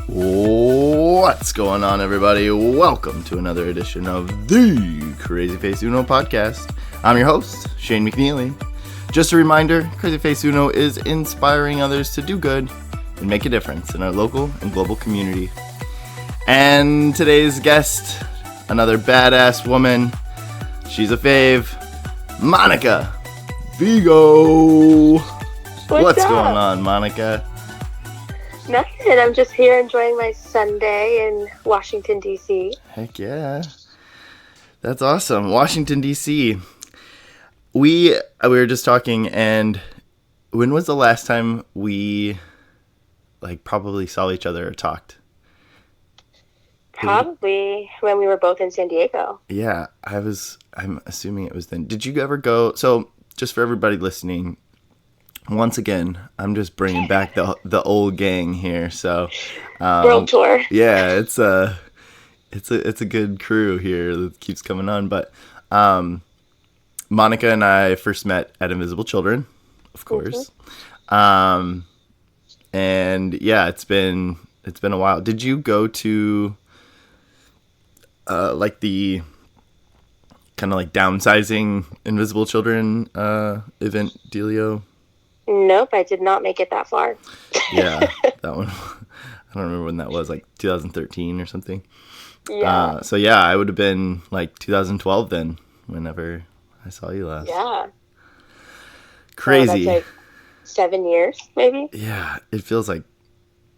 What's going on, everybody? Welcome to another edition of the CrazyFaceUno Podcast. I'm your host, Shane McNeely. Just a reminder, CrazyFaceUno is inspiring others to do good and make a difference in our local and global community. And today's guest, another badass woman. She's a fave, Monica Vigo. What's going on, Monica? Nothing. I'm just here enjoying my Sunday in Washington, D.C. Heck yeah. That's awesome. Washington, D.C. We were just talking, and when was the last time we probably saw each other or talked? Probably when we were both in San Diego. Yeah, I'm assuming it was then. Did you ever go? So, just for everybody listening, once again, I'm just bringing back the old gang here. So, World tour. Yeah, it's a good crew here that keeps coming on. But Monica and I first met at Invisible Children, of course. Mm-hmm. And yeah, it's been a while. Did you go to the kind of downsizing Invisible Children event dealio? Nope, I did not make it that far. Yeah, that one. I don't remember when that was, 2013 or something. Yeah. So yeah, I would have been 2012 then, whenever I saw you last. Yeah. Crazy. So that's 7 years, maybe? Yeah, it feels like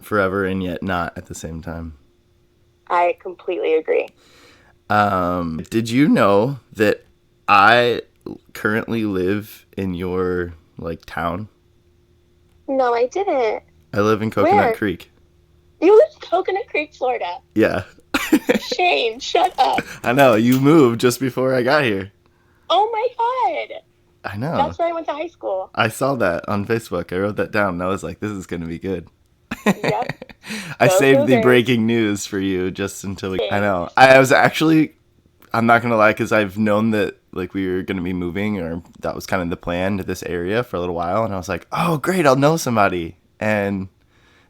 forever and yet not at the same time. I completely agree. Did you know that I currently live in your town? No, I didn't. I live in Coconut Creek. You live in Coconut Creek, Florida? Yeah. Shane, shut up. I know, you moved just before I got here. Oh my god. I know. That's where I went to high school. I saw that on Facebook. I wrote that down and I was like, this is going to be good. Yep. I saved the breaking news for you just until we... I know. I was actually... I'm not going to lie, because I've known that we were going to be moving, or that was kind of the plan, to this area for a little while. And I was like, oh, great, I'll know somebody. And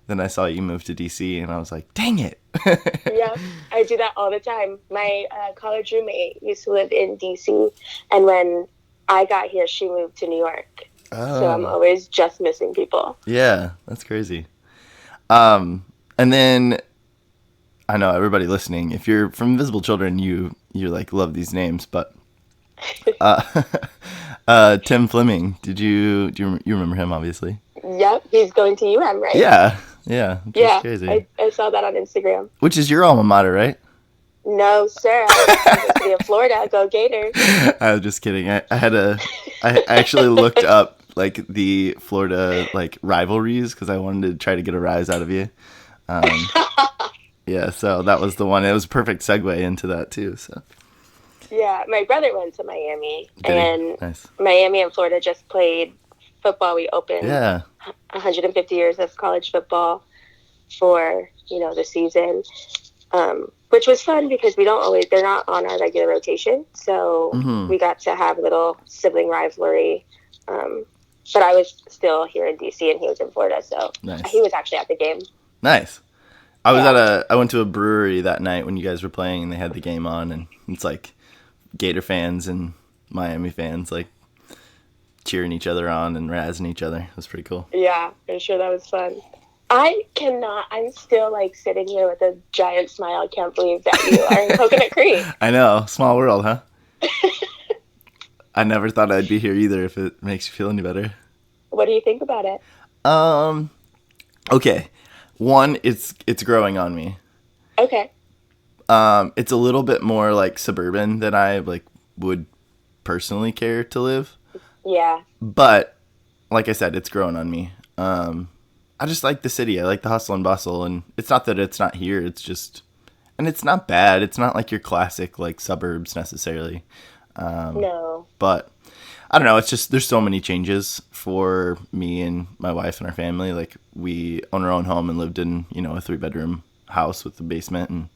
then I saw you move to DC and I was like, dang it. Yeah, I do that all the time. My college roommate used to live in DC. And when I got here, she moved to New York. Oh. So I'm always just missing people. Yeah, that's crazy. And then I know everybody listening, if you're from Invisible Children, you love these names, but Tim Fleming, do you remember him, obviously? Yep, he's going to UM, right? Yeah. Yeah, crazy. I saw that on Instagram. Which is your alma mater, right? No, sir. I was in Florida. Go Gators. I was just kidding. I actually looked up the Florida rivalries because I wanted to try to get a rise out of you. Yeah, so that was the one. It was a perfect segue into that too. So. Yeah, my brother went to Miami, and nice. Miami and Florida just played football. We opened 150 years of college football for the season, which was fun because they're not on our regular rotation, so we got to have a little sibling rivalry. But I was still here in DC and he was in Florida, so nice. He was actually at the game. Nice. I went to a brewery that night when you guys were playing and they had the game on, and it's Gator fans and Miami fans cheering each other on and razzing each other. It was pretty cool. Yeah, I'm sure that was fun. I'm still sitting here with a giant smile. I can't believe that you are in Coconut Creek. I know. Small world, huh? I never thought I'd be here either, if it makes you feel any better. What do you think about it? Okay. One, it's growing on me. Okay. It's a little bit more suburban than I would personally care to live. Yeah. But like I said, it's growing on me. I just like the city. I like the hustle and bustle, and it's not that it's not here. It's just, and it's not bad. It's not your classic suburbs necessarily. No. But I don't know. It's just there's so many changes for me and my wife and our family. We own our own home and lived in a 3-bedroom house with a basement and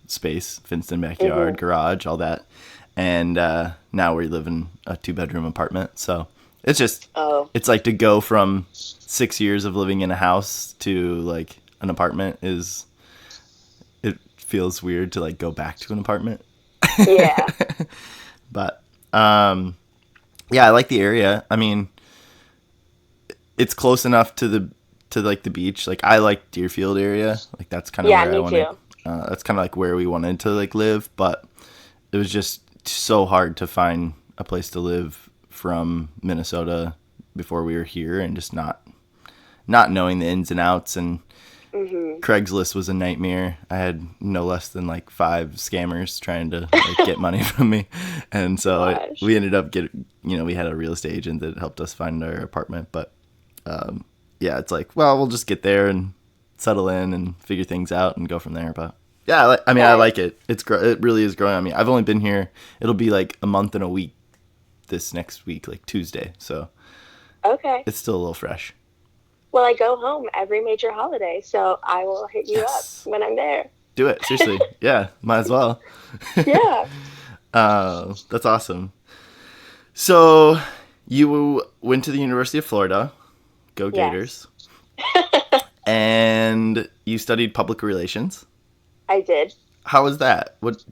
space, fenced-in backyard, garage, all that. And now we live in a 2-bedroom apartment. So it's just it's to go from 6 years of living in a house to an apartment it feels weird to like go back to an apartment. Yeah. But yeah, I like the area. I mean, it's close enough to like the beach. Like I like Deerfield area. Like that's kind of where I wanted. That's kind of like where we wanted to like live, but it was just so hard to find a place to live from Minnesota before we were here, and just not knowing the ins and outs. And Craigslist was a nightmare. I had no less than like 5 scammers trying to like get money from me, and so we ended up we had a real estate agent that helped us find our apartment. But yeah, it's like, well, we'll just get there and settle in and figure things out and go from there. But yeah, I like it. It really is growing on me. I've only been here. It'll be like a month and a week this next week, like Tuesday. So okay, it's still a little fresh. Well, I go home every major holiday, so I will hit you up when I'm there. Do it. Seriously. Yeah, might as well. Yeah. That's awesome. So you went to the University of Florida. Go Gators. And you studied public relations. I did. How was that? What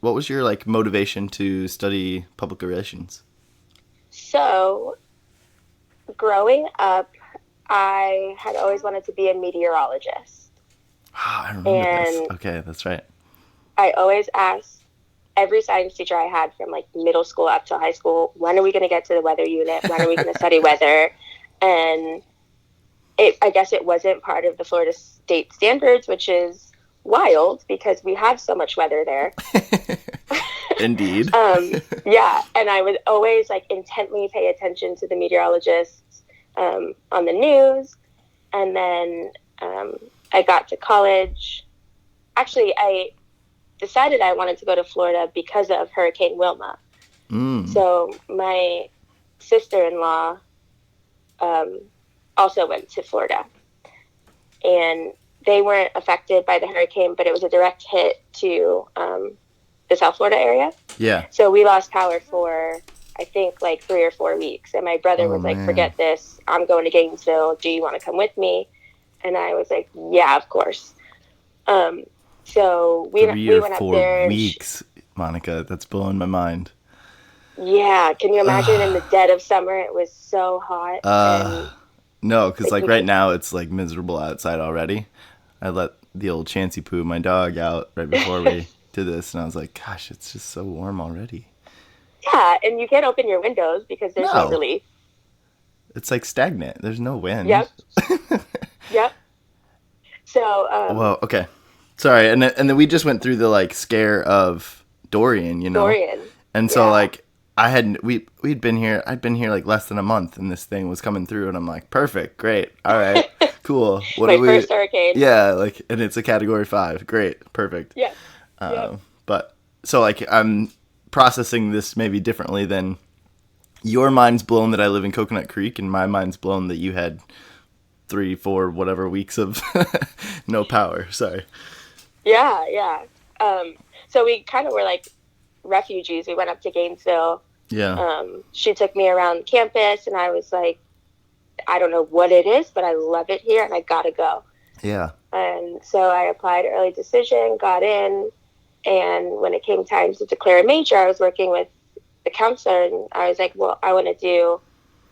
was your like motivation to study public relations? So, growing up, I had always wanted to be a meteorologist. Oh, I remember this. Okay, that's right. I always asked every science teacher I had from like middle school up to high school, when are we going to get to the weather unit? When are we going to study weather? And I guess it wasn't part of the Florida state standards, which is wild because we have so much weather there. Indeed. Yeah, and I would always like intently pay attention to the meteorologists on the news. And then I got to college. Actually, I decided I wanted to go to Florida because of Hurricane Wilma. So my sister-in-law also went to Florida. And they weren't affected by the hurricane, but it was a direct hit to the South Florida area. Yeah. So we lost power for, I think, like 3 or 4 weeks. And my brother was like, forget this. I'm going to Gainesville. Do you want to come with me? And I was like, yeah, of course. So we went up there. 3 or 4 weeks, Monica. That's blowing my mind. Yeah. Can you imagine in the dead of summer? It was so hot. No, because like right now it's like miserable outside already. I let the old Chansey Poo, my dog, out right before we did this, and I was like, gosh, it's just so warm already. Yeah, and you can't open your windows because there's no relief. It's like stagnant. There's no wind. Yep. Yep. So. Well, okay. Sorry, and then we just went through the like scare of Dorian, you know. Dorian. And so like I'd been here like less than a month, and this thing was coming through, and I'm like, perfect, great, all right, cool. My first hurricane. Yeah, like, and it's a Category 5, great, perfect. Yeah. But so like I'm processing this maybe differently than your mind's blown that I live in Coconut Creek, and my mind's blown that you had 3, 4, whatever weeks of no power. Sorry. Yeah. So we kind of were like refugees. We went up to Gainesville. Yeah. She took me around campus, and I was like, I don't know what it is, but I love it here, and I gotta go. Yeah. And so I applied early decision, got in, and when it came time to declare a major, I was working with the counselor, and I was like, well, I want to do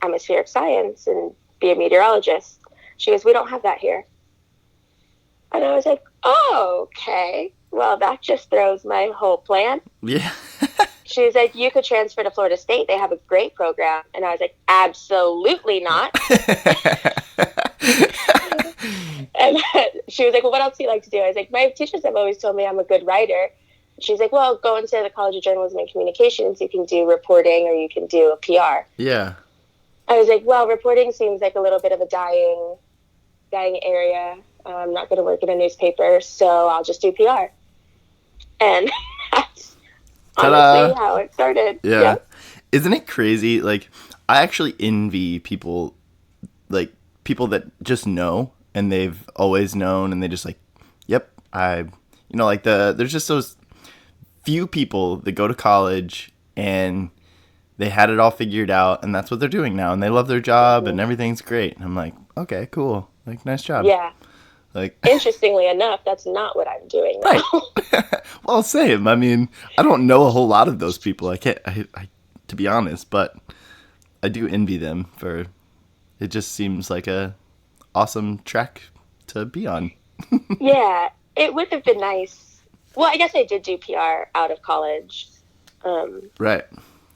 atmospheric science and be a meteorologist. She goes, we don't have that here. And I was like, oh, okay. Well, that just throws my whole plan. Yeah. She was like, you could transfer to Florida State. They have a great program. And I was like, absolutely not. And she was like, well, what else do you like to do? I was like, my teachers have always told me I'm a good writer. She's like, well, go into the College of Journalism and Communications. You can do reporting or you can do a PR. Yeah. I was like, well, reporting seems like a little bit of a dying area. I'm not going to work in a newspaper, so I'll just do PR. And that's honestly how it started. Yeah. Yep. Isn't it crazy? Like, I actually envy people, like, people that just know, and they've always known, and they just like, yep, there's just those few people that go to college, and they had it all figured out, and that's what they're doing now, and they love their job, and everything's great. And I'm like, okay, cool. Like, nice job. Yeah. Like, interestingly enough, that's not what I'm doing now. Right. Well, same. I mean, I don't know a whole lot of those people. I can't, to be honest, but I do envy them for. It just seems like a awesome track to be on. Yeah, it would have been nice. Well, I guess I did do PR out of college. Right.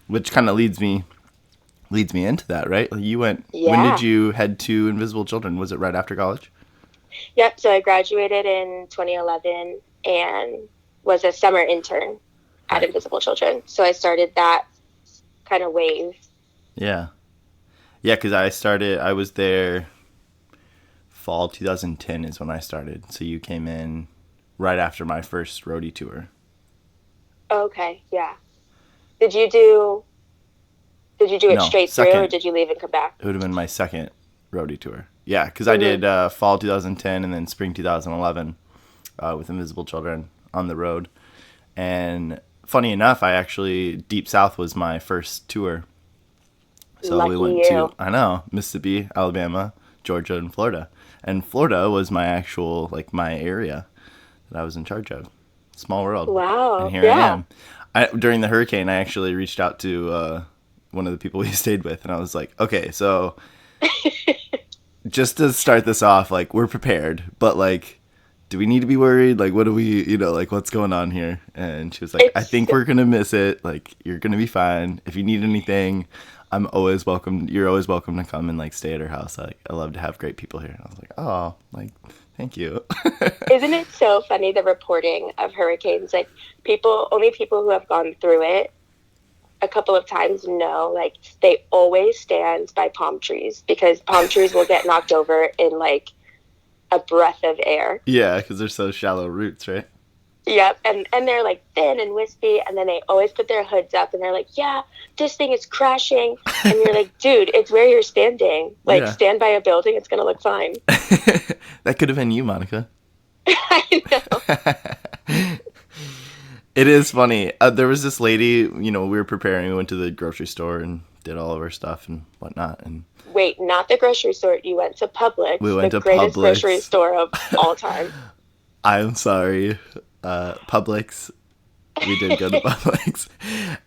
Which kind of leads me into that, right? You went. Yeah. When did you head to Invisible Children? Was it right after college? Yep. So I graduated in 2011 and was a summer intern at Invisible Children. So I started that kind of wave. Yeah. Yeah, because I was there fall 2010 is when I started. So you came in right after my first roadie tour. Okay, yeah. Did you do it straight through, or did you leave and come back? It would have been my second roadie tour. Yeah, because I did fall 2010 and then spring 2011 with Invisible Children on the road. And funny enough, Deep South was my first tour. So Lucky we went you. to, I know, Mississippi, Alabama, Georgia, and Florida. And Florida was my actual, like, my area that I was in charge of. Small world. Wow. And here I am. During the hurricane, I actually reached out to one of the people we stayed with, and I was like, okay, so just to start this off, like, we're prepared, but, like, do we need to be worried? Like, what do we, like, what's going on here? And she was like, I think we're going to miss it. Like, you're going to be fine. If you need anything, I'm always welcome. You're always welcome to come and, like, stay at her house. I love to have great people here. And I was like, oh, like, thank you. Isn't it so funny, the reporting of hurricanes? Like, only people who have gone through it a couple of times know, like, they always stand by palm trees because palm trees will get knocked over in, like, a breath of air. Yeah, because they're so shallow roots, right? Yep, and they're, like, thin and wispy, and then they always put their hoods up, and they're like, yeah, this thing is crashing. And you're like, dude, it's where you're standing. Like, stand by a building, it's going to look fine. That could have been you, Monica. I know. It is funny. There was this lady, we were preparing. We went to the grocery store and did all of our stuff and whatnot. And wait, not the grocery store. You went to Publix. We went to Publix. The greatest grocery store of all time. I'm sorry. Publix. We did go to Publix.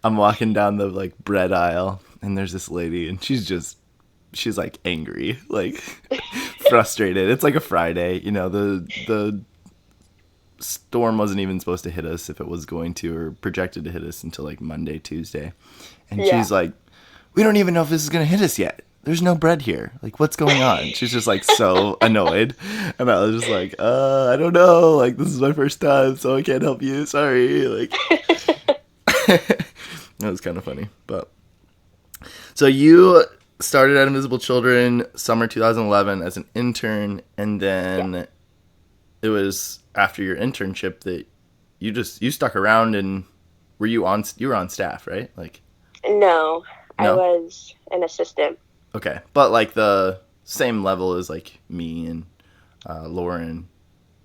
I'm walking down the, like, bread aisle, and there's this lady, and she's like angry, like frustrated. It's like a Friday, the storm wasn't even supposed to hit us, if it was going to, or projected to hit us, until like Monday, Tuesday. And she's like, we don't even know if this is going to hit us yet. There's no bread here. Like, what's going on? She's just, like, so annoyed. And I was just like, I don't know. Like, this is my first time, so I can't help you. Sorry. Like, that was kind of funny. But so you started at Invisible Children summer 2011 as an intern, and then it was after your internship that you stuck around, and you were on staff, right? Like, no, I was an assistant. Okay, but, like, the same level as, like, me and Lauren.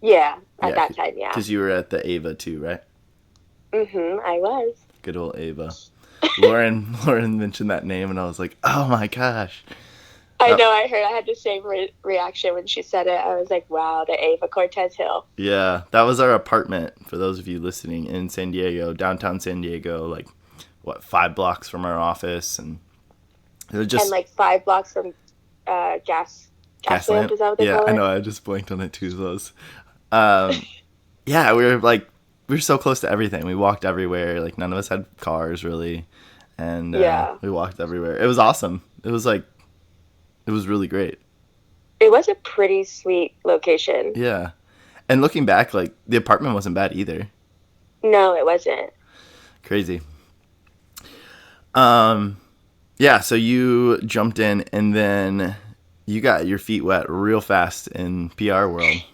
Yeah, at that time, yeah. Because you were at the Ava too, right? Mm-hmm, I was. Good old Ava. Lauren mentioned that name, and I was like, oh my gosh. I know, I heard. I had the same reaction when she said it. I was like, wow, the Ava Cortez Hill. Yeah, that was our apartment, for those of you listening, in San Diego, downtown San Diego, like, 5 blocks from our office, and it was just... And, like, 5 blocks from gas lamp, is that what they call it? Yeah, I know, I just blanked on it too, those. Yeah, we were so close to everything. We walked everywhere. Like, none of us had cars, really. And we walked everywhere. It was awesome. It was really great. It was a pretty sweet location. Yeah. And looking back, like, the apartment wasn't bad either. No, it wasn't. Crazy. Yeah, so you jumped in, and then you got your feet wet real fast in PR world.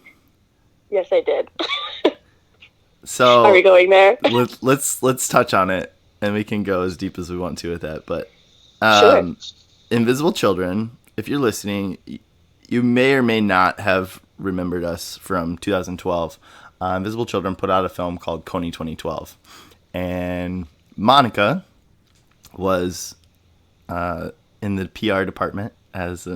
Yes, I did. So are we going there? let's touch on it, and we can go as deep as we want to with that. But sure. Invisible Children, if you're listening, you may or may not have remembered us from 2012. Invisible Children put out a film called Coney 2012, and Monica was in the PR department as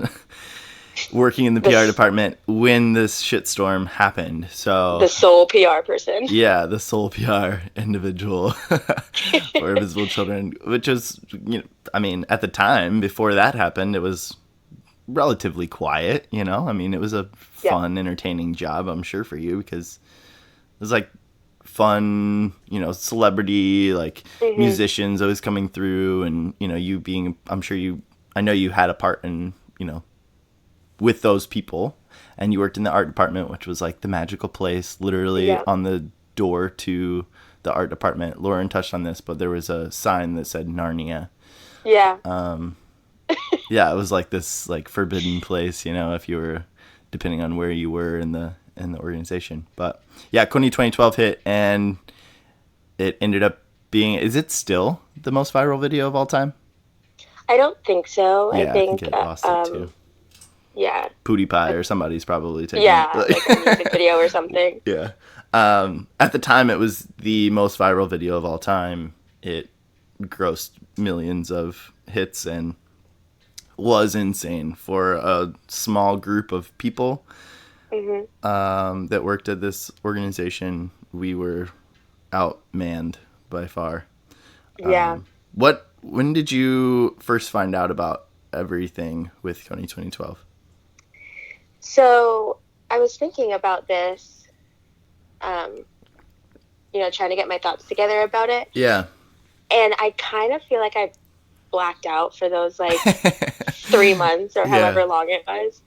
working in the PR department when this shitstorm happened. So the sole PR person. Yeah, the sole PR individual for Invisible Children, which was, I mean, at the time before that happened, it was relatively quiet. I mean, it was a fun, entertaining job, I'm sure, for you, because it was like fun, celebrity, like musicians always coming through, and you being, I know you had a part in, with those people, and you worked in the art department, which was like the magical place, literally on the door to the art department. Lauren touched on this, but there was a sign that said Narnia. Yeah. Yeah, it was like this like forbidden place, if you were, depending on where you were in the organization. But yeah, Kony 2012 hit, and it ended up being, is it still the most viral video of all time? I don't think so. Yeah, I think it lost it too. Yeah. PewDiePie or somebody's probably taking it. Like a music video or something. Yeah. At the time, it was the most viral video of all time. It grossed millions of hits and was insane for a small group of people that worked at this organization. We were outmanned by far. Yeah. When did you first find out about everything with Kony 2012? So I was thinking about this, trying to get my thoughts together about it. Yeah. And I kind of feel like I blacked out for those like 3 months or however long it was.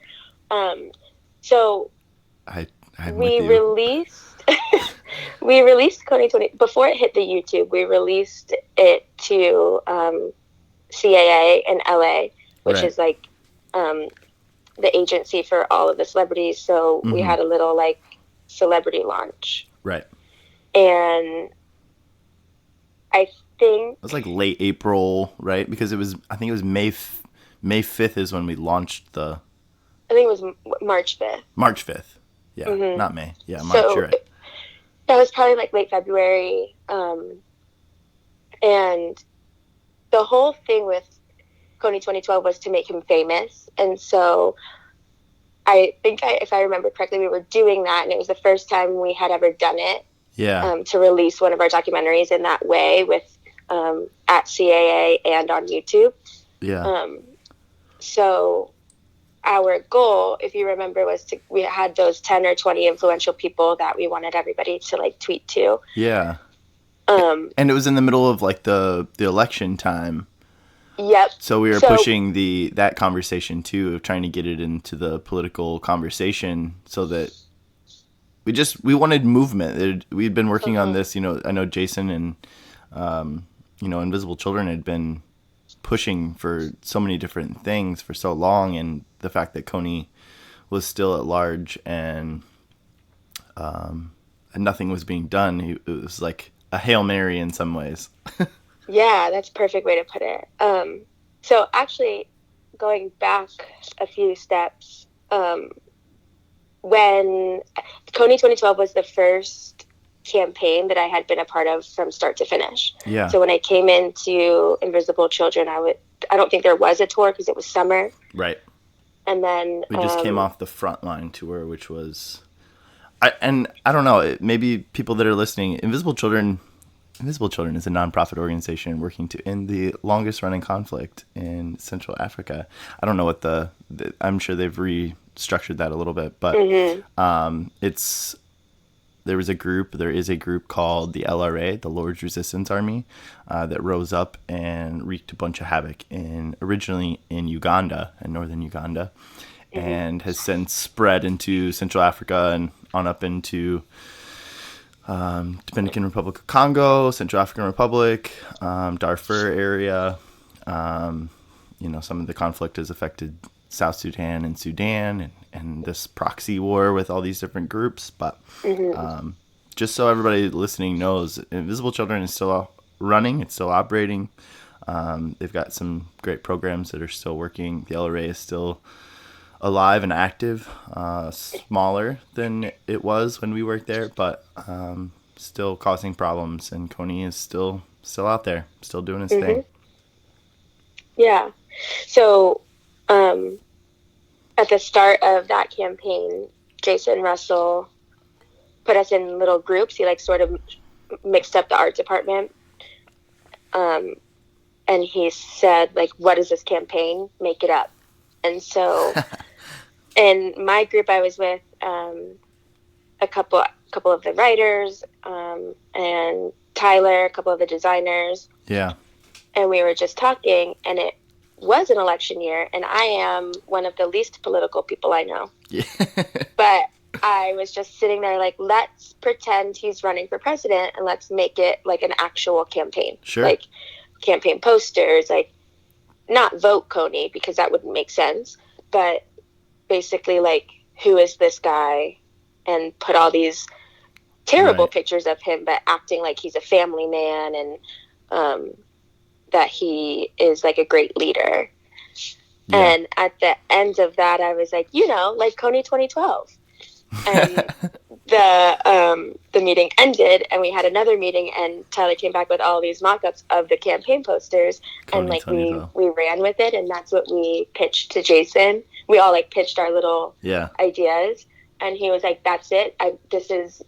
So we released Kony 20 before it hit the YouTube. We released it to CAA in LA, which is like the agency for all of the celebrities. So we had a little like celebrity launch. Right. And I think it was like late April, right? Because I think it was May 5th is when we launched the. I think it was March 5th. March 5th. Yeah, not May. Yeah, March, so you're right. That was probably like late February. And the whole thing with Kony 2012 was to make him famous. And so I think, if I remember correctly, we were doing that, and it was the first time we had ever done it. Yeah. To release one of our documentaries in that way with at CAA and on YouTube. Yeah. So our goal, if you remember, was we had those 10 or 20 influential people that we wanted everybody to like tweet to. Yeah. And it was in the middle of like the election time. Yep. So we were pushing that conversation too, of trying to get it into the political conversation, so that we wanted movement. We'd been working on this, I know Jason and, Invisible Children had been pushing for so many different things for so long, and the fact that Kony was still at large and nothing was being done, it was like a Hail Mary in some ways. Yeah, that's a perfect way to put it. So actually, going back a few steps, when Kony 2012 was the first campaign that I had been a part of from start to finish. Yeah. So when I came into Invisible Children, I don't think there was a tour because it was summer. Right. And then we just came off the Frontline tour, which was, I don't know, maybe people that are listening, Invisible Children is a nonprofit organization working to end the longest running conflict in Central Africa. I don't know what I'm sure they've restructured that a little bit, but there is a group called the LRA, the Lord's Resistance Army, that rose up and wreaked a bunch of havoc originally in Uganda, in northern Uganda, and has since spread into Central Africa and on up into Dominican Republic of Congo, Central African Republic, Darfur area. Some of the conflict has affected South Sudan and Sudan, and this proxy war with all these different groups. But just so everybody listening knows, Invisible Children is still running. It's still operating. They've got some great programs that are still working. The LRA is still alive and active, smaller than it was when we worked there, but still causing problems. And Kony is still out there, still doing his thing. Yeah. So at the start of that campaign, Jason Russell put us in little groups. He like sort of mixed up the art department. And he said, like, what is this campaign? Make it up. And so in my group I was with, a couple of the writers, and Tyler, a couple of the designers. Yeah. And we were just talking, and it was an election year, and I am one of the least political people I know. Yeah. But I was just sitting there like, let's pretend he's running for president and let's make it like an actual campaign. Sure. Like campaign posters, like not vote Coney because that wouldn't make sense, but basically like, who is this guy? And put all these terrible pictures of him, but acting like he's a family man and that he is like a great leader. Yeah. And at the end of that, I was like, like Coney 2012. And the meeting ended, and we had another meeting, and Tyler came back with all these mock-ups of the campaign posters, and like we ran with it, and that's what we pitched to Jason. We all like pitched our little ideas, and he was like, "That's it. This is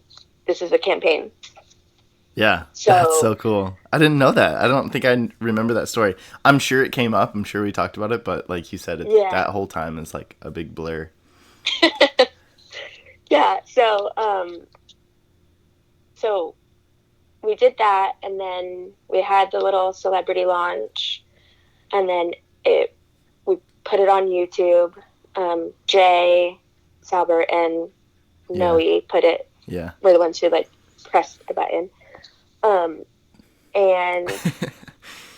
a campaign." Yeah, that's so cool. I didn't know that. I don't think I remember that story. I'm sure it came up. I'm sure we talked about it, but like you said, that whole time is like a big blur. Yeah, so we did that, and then we had the little celebrity launch, and then we put it on YouTube. Jay, Salbert, and Noe put it. Yeah, we're the ones who like pressed the button. And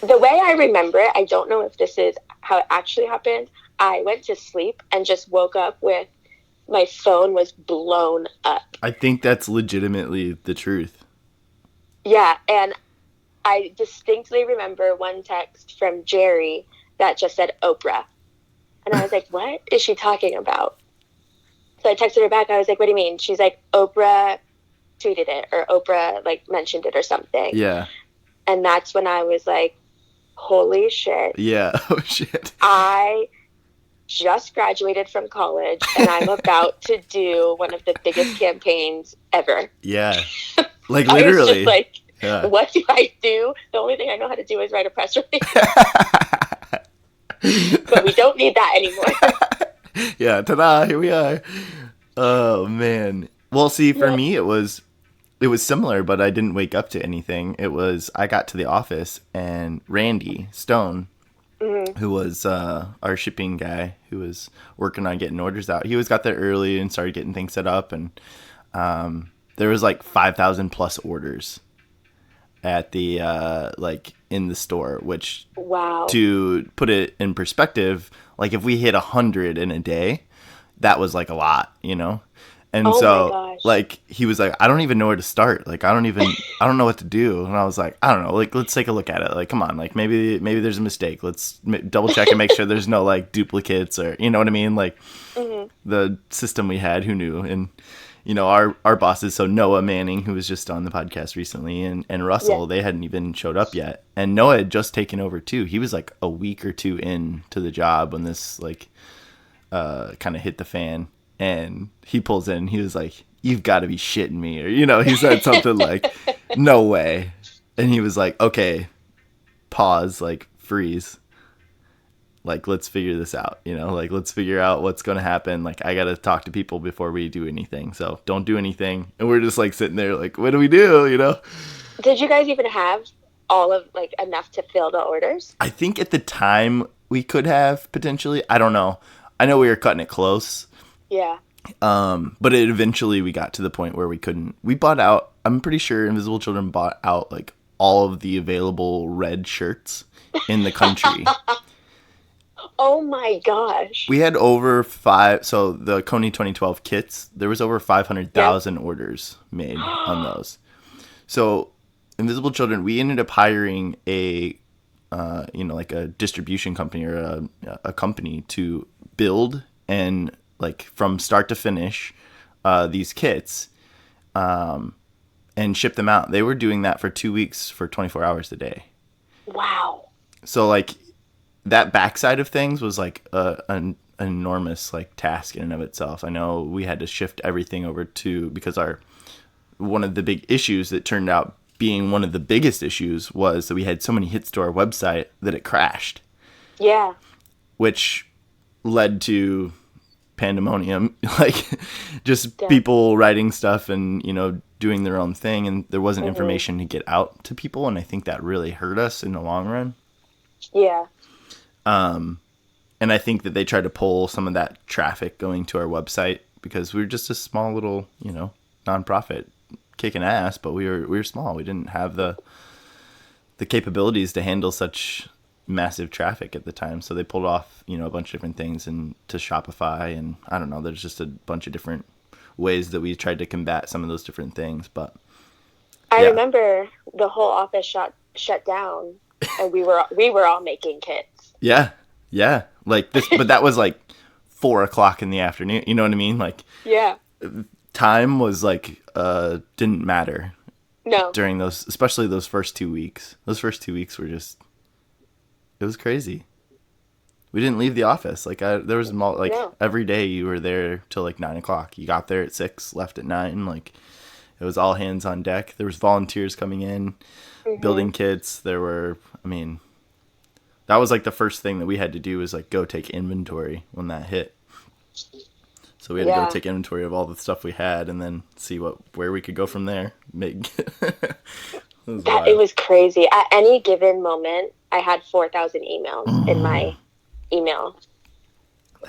the way I remember it, I don't know if this is how it actually happened. I went to sleep and just woke up with my phone was blown up. I think that's legitimately the truth. Yeah, and I distinctly remember one text from Jerry that just said Oprah. And I was like, what is she talking about? So I texted her back. I was like, what do you mean? She's like, Oprah tweeted it, or Oprah like mentioned it or something. Yeah. And that's when I was like, holy shit. Yeah. Oh, shit. I just graduated from college, and I'm about to do one of the biggest campaigns ever. Yeah. Like literally. I was just like, what do I do? The only thing I know how to do is write a press release. But we don't need that anymore. Yeah, ta-da, here we are. Oh, man. Well, see, for me, it was similar, but I didn't wake up to anything. I got to the office, and Randy Stone, who was our shipping guy, who was working on getting orders out, he always got there early and started getting things set up, and there was like 5,000 plus orders at the in the store, which to put it in perspective, like if we hit 100 in a day, that was like a lot, And so like he was like, I don't even know where to start. Like I don't know what to do. And I was like, I don't know. Like let's take a look at it. Like come on. Like maybe there's a mistake. Let's double check and make sure there's no like duplicates or you know what I mean. Like the system we had, who knew? And our bosses. So Noah Manning, who was just on the podcast recently, and Russell, they hadn't even showed up yet. And Noah had just taken over too. He was like a week or two in to the job when this like kind of hit the fan. And he pulls in, he was like, you've got to be shitting me. Or, he said something like, no way. And he was like, okay, pause, like freeze. Like, let's figure this out, like, let's figure out what's going to happen. Like, I got to talk to people before we do anything. So don't do anything. And we're just like sitting there like, what do we do? Did you guys even have all of like enough to fill the orders? I think at the time we could have potentially, I don't know. I know we were cutting it close. Yeah. But eventually we got to the point where we couldn't. We bought out. I'm pretty sure Invisible Children bought out like all of the available red shirts in the country. Oh my gosh. We had over 5. So the Coney 2012 kits, there was over 500,000 orders made on those. So Invisible Children, we ended up hiring a, like a distribution company or a company to build and like from start to finish these kits and ship them out. They were doing that for 2 weeks for 24 hours a day. Wow. So like that backside of things was like a an enormous like task in and of itself. I know we had to shift everything over to, because one of the big issues that turned out being one of the biggest issues was that we had so many hits to our website that it crashed. Yeah. Which led to pandemonium, like just people writing stuff and, doing their own thing. And there wasn't information to get out to people. And I think that really hurt us in the long run. Yeah. And I think that they tried to pull some of that traffic going to our website because we were just a small little, nonprofit kicking ass, but we were small. We didn't have the capabilities to handle such massive traffic at the time. So they pulled off, a bunch of different things and to Shopify, and I don't know, there's just a bunch of different ways that we tried to combat some of those different things. But I remember the whole office shut down and we were all making kits. Yeah. Yeah. Like this, but that was like 4:00 in the afternoon. You know what I mean? Like, yeah, time was like, didn't matter. No. During those, especially those first 2 weeks. Those first 2 weeks were just, it was crazy. We didn't leave the office. Like there was every day you were there till like 9:00. You got there at 6, left at 9. Like it was all hands on deck. There was volunteers coming in, building kits. There were, that was like the first thing that we had to do was like go take inventory when that hit. So we had to go take inventory of all the stuff we had and then see where we could go from there. It was crazy. At any given moment, I had 4,000 emails in my email.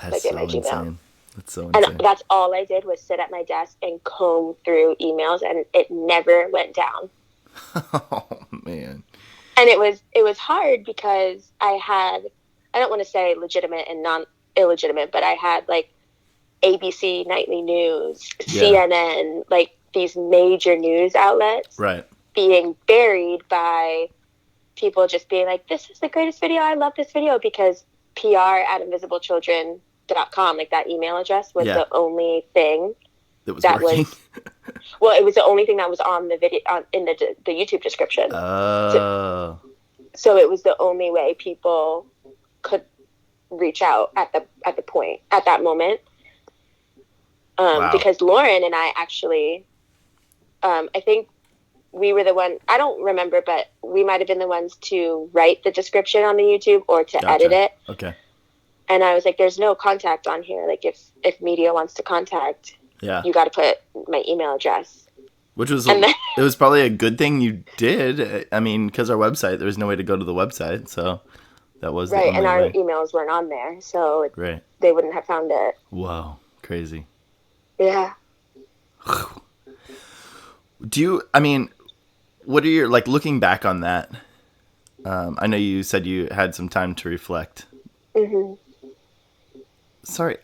That's so insane. That's so insane. And that's all I did was sit at my desk and comb through emails, and it never went down. Oh man. And it was hard because I don't want to say legitimate and non-illegitimate, but I had like ABC Nightly News, CNN, like these major news outlets being buried by people just being like, this is the greatest video. I love this video, because PR@invisiblechildren.com, like that email address was the only thing that was working. Well, it was the only thing that was on the video in the YouTube description. Oh. So it was the only way people could reach out at that moment. Because Lauren and I actually, I think we were the one, I don't remember, but we might have been the ones to write the description on the YouTube or to edit it. Okay. And I was like, there's no contact on here. Like if media wants to contact, you got to put my email address. Which was, it was probably a good thing you did. I mean, because our website, there was no way to go to the website. So that was right. And our emails weren't on there. So they wouldn't have found it. Whoa. Crazy. Yeah. What are your, like, looking back on that? I know you said you had some time to reflect. Mm-hmm. Sorry.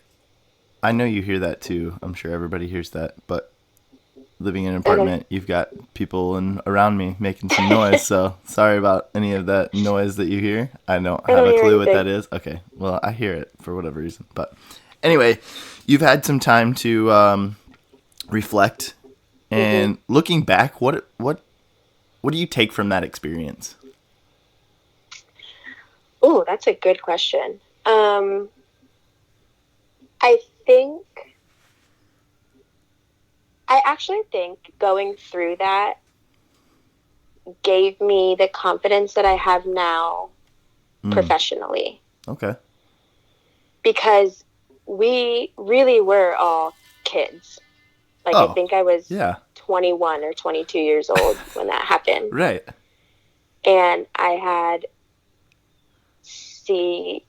I know you hear that too. I'm sure everybody hears that, but living in an apartment, you've got people around me making some noise, so sorry about any of that noise that you hear. I don't have a clue what that is. Okay, well, I hear it for whatever reason. But anyway, you've had some time to reflect, and looking back, what do you take from that experience? Oh, that's a good question. I actually think going through that gave me the confidence that I have now professionally. Okay. Because we really were all kids. Like, I think I was 21 or 22 years old when that happened. Right. And I had the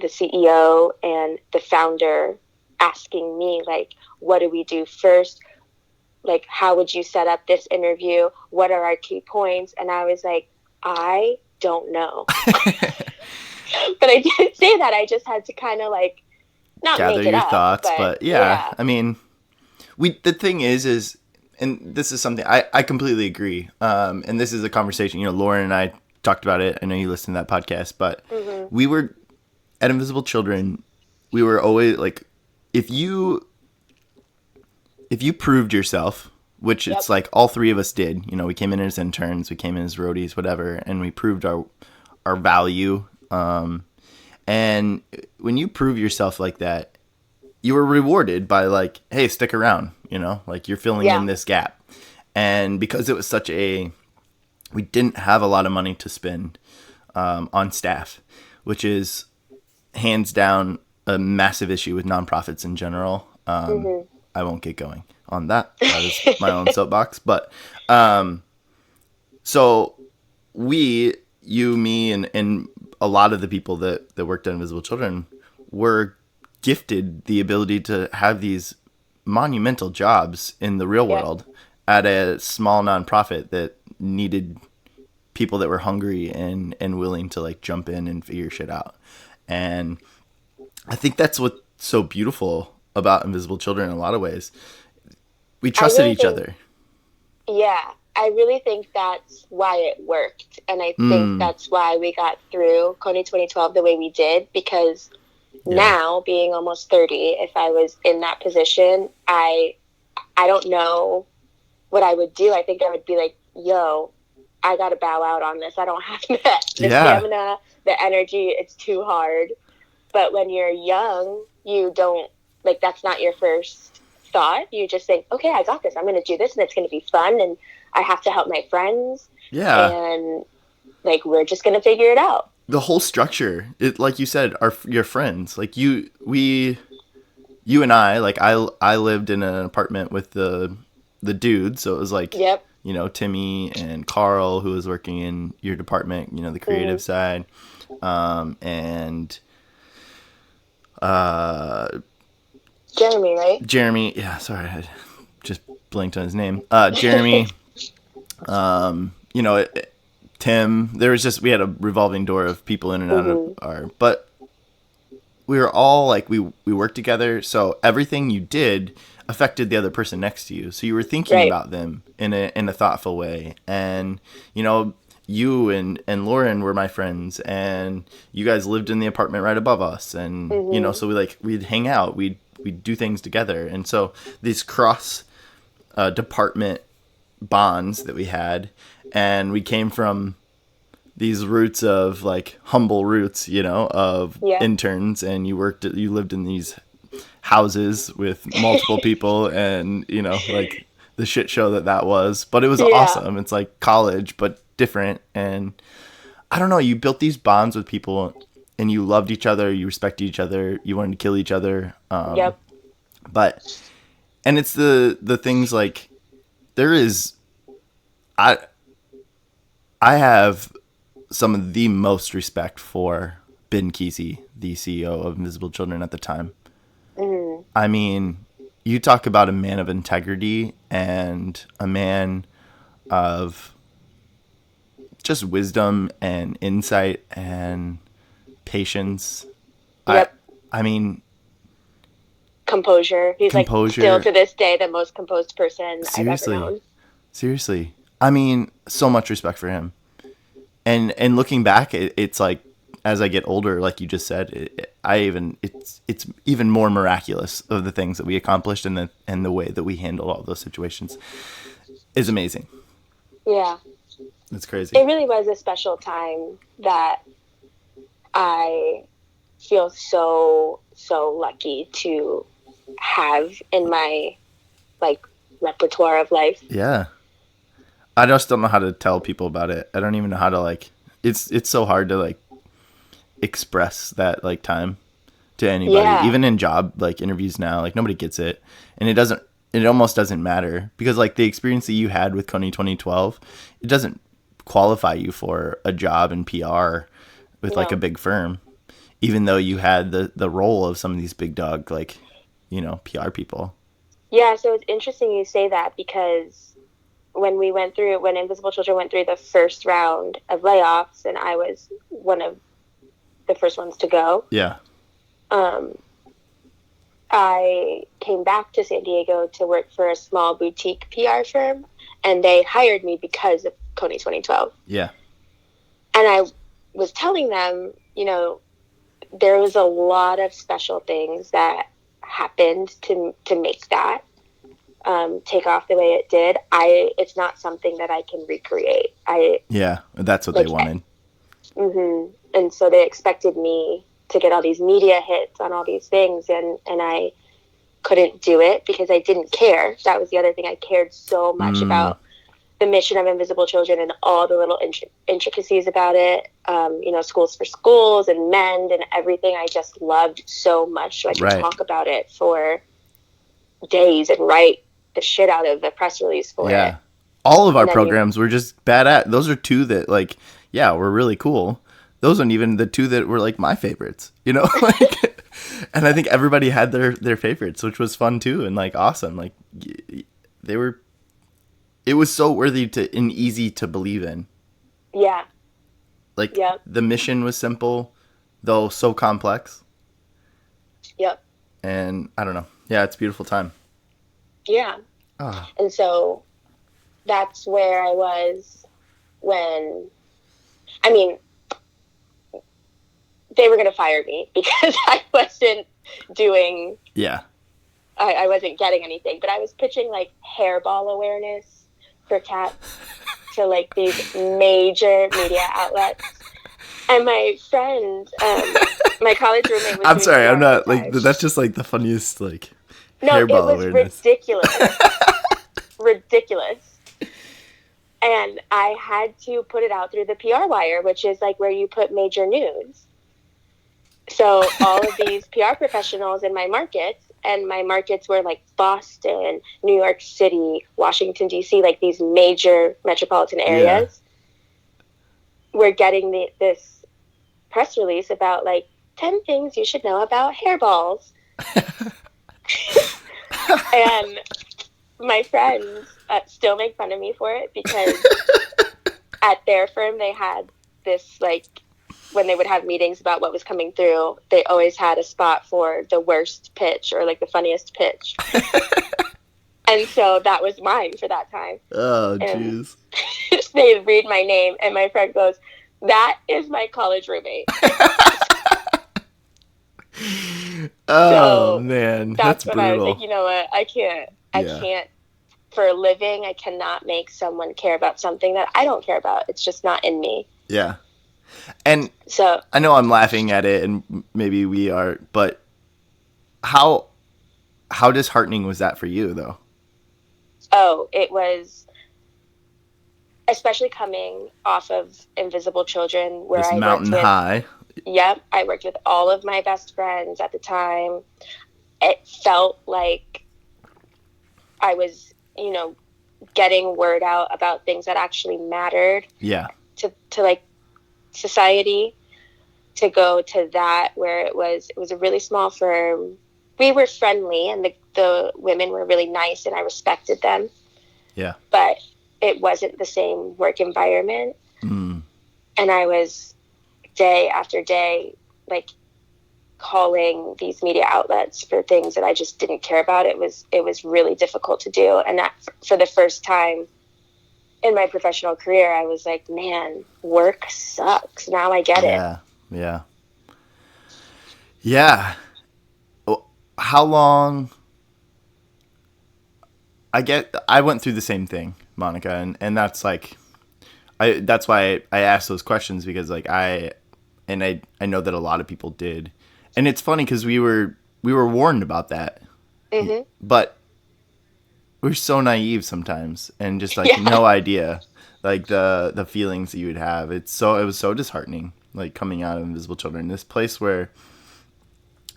CEO and the founder asking me, like, what do we do first? Like, how would you set up this interview? What are our key points? And I was like, I don't know. But I didn't say that. I just had to kind of like not gather make it your up, thoughts. But yeah, I mean, the thing is, and this is something I completely agree. And this is a conversation, Lauren and I talked about it. I know you listened to that podcast, but we were at Invisible Children. We were always like, if you proved yourself, which it's like all three of us did, we came in as interns, we came in as roadies, whatever, and we proved our value. And And when you prove yourself like that, you were rewarded by like, hey, stick around, like you're filling in this gap. And because it was we didn't have a lot of money to spend on staff, which is hands down a massive issue with nonprofits in general. I won't get going on that. That is my own soapbox. But so you, me, and a lot of the people that worked at Invisible Children were gifted the ability to have these monumental jobs in the real world at a small nonprofit that needed people that were hungry and willing to like jump in and figure shit out. And I think that's what's so beautiful about Invisible Children in a lot of ways. We trusted each other. Yeah. I really think that's why it worked. And I think that's why we got through Coney 2012 the way we did, because now, being almost 30, if I was in that position, I don't know what I would do. I think I would be like, yo, I got to bow out on this. I don't have the stamina, the energy. It's too hard. But when you're young, you don't, like, that's not your first thought. You just think, okay, I got this. I'm going to do this, and it's going to be fun, and I have to help my friends. Yeah. And, like, we're just going to figure it out. The whole structure, like you said, your friends, like you and I, like I lived in an apartment with the dudes, so it was like, Timmy and Carl, who was working in your department, the creative side, and Jeremy, right? Jeremy, yeah, sorry, I just blinked on his name. Jeremy, Tim, we had a revolving door of people in and out of but we were all like, we worked together. So everything you did affected the other person next to you. So you were thinking about them in a thoughtful way. And, you and Lauren were my friends, and you guys lived in the apartment right above us. And, so we'd hang out, we'd do things together. And so these cross department bonds that we had, and we came from these roots of like humble roots, of interns, and you lived in these houses with multiple people, and like the shit show that was, but it was awesome. It's like college, but different. And I don't know, you built these bonds with people, and you loved each other, you respected each other, you wanted to kill each other. But, and it's the things like, I have some of the most respect for Ben Kesey, the CEO of Invisible Children at the time. I mean, you talk about a man of integrity and a man of just wisdom and insight and patience. I mean, composure. He's composure. Like still to this day the most composed person I've ever known. Seriously. I mean, so much respect for him. And looking back, it's like, as I get older, like you just said, it's even more miraculous of the things that we accomplished, and the way that we handled all those situations is amazing. Yeah. It's crazy. It really was a special time that I feel so lucky to have in my like repertoire of life. Yeah. I just don't know how to tell people about it. I don't even know how to like, it's so hard to like express that like time to anybody, even in job like interviews now, like nobody gets it. And it almost doesn't matter, because like the experience that you had with Coney 2012, it doesn't qualify you for a job in PR with like a big firm, even though you had the role of some of these big dog, like, PR people. Yeah. So it's interesting you say that, because when Invisible Children went through the first round of layoffs, and I was one of the first ones to go. Yeah. I came back to San Diego to work for a small boutique PR firm, and they hired me because of Coney 2012. Yeah. And I was telling them, there was a lot of special things that happened to make that take off the way it did. It's not something that I can recreate. That's what they wanted. And so they expected me to get all these media hits on all these things, and I couldn't do it because I didn't care. That was the other thing. I cared so much about the mission of Invisible Children and all the little intricacies about it. Schools for schools and MEND and everything. I just loved so much. So I could talk about it for days and write the shit out of the press release for it. All of our programs were just bad at. Those are two that were really cool. Those aren't even the two that were like my favorites, and I think everybody had their favorites, which was fun too. And like, awesome. Like it was so worthy and easy to believe in. Yeah. Like the mission was simple, though so complex. Yep. And I don't know. Yeah, it's a beautiful time. Yeah. Oh. And so that's where I was when, they were going to fire me because I wasn't doing. Yeah. I wasn't getting anything, but I was pitching like hairball awareness for cats to like these major media outlets. And my friend, my college roommate was I'm sorry, I'm not like, that's just like the funniest like hairball awareness. It was ridiculous. Ridiculous. And I had to put it out through the PR wire, which is like where you put major news. So all of these PR professionals in my markets, and my markets were like Boston, New York City, Washington, D.C., like these major metropolitan areas, were getting this press release about like 10 things you should know about hairballs. And my friends still make fun of me for it because at their firm they had this like, when they would have meetings about what was coming through, they always had a spot for the worst pitch or like the funniest pitch. And so that was mine for that time. Oh, jeez. They read my name and my friend goes, "That is my college roommate." Oh, so man. That's when brutal. I was like, you know what? I can't, for a living, I cannot make someone care about something that I don't care about. It's just not in me. Yeah. And so I know I'm laughing at it, and maybe we are, but how disheartening was that for you, though? Oh, it was, especially coming off of Invisible Children, where this mountain high. Yep, I worked with all of my best friends at the time. It felt like I was, getting word out about things that actually mattered. Yeah. To like society, to go to that where it was a really small firm. We were friendly and the women were really nice and I respected them. Yeah. But it wasn't the same work environment. Mm. And I was day after day, like calling these media outlets for things that I just didn't care about. It was really difficult to do. And that for the first time in my professional career, I was like, man, work sucks. Now I get it. Yeah. Yeah. How long? I went through the same thing, Monica, and that's like, that's why I asked those questions, because like I know that a lot of people did. And it's funny because we were warned about that, but we're so naive sometimes, and just like no idea, like the feelings that you would have. It was so disheartening, like coming out of Invisible Children, this place where,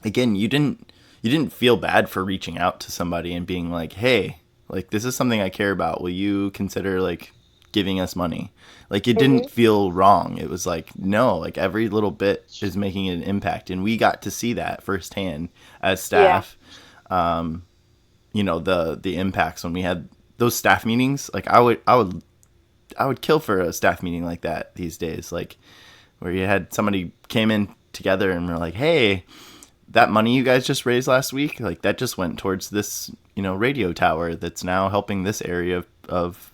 again, you didn't feel bad for reaching out to somebody and being like, hey, like this is something I care about. Will you consider like giving us money? Like it didn't feel wrong. It was like, no, like every little bit is making an impact. And we got to see that firsthand as staff. Yeah. The impacts when we had those staff meetings. Like I would kill for a staff meeting like that these days. Like where you had somebody came in together and were like, hey, that money you guys just raised last week, like that just went towards this, radio tower that's now helping this area of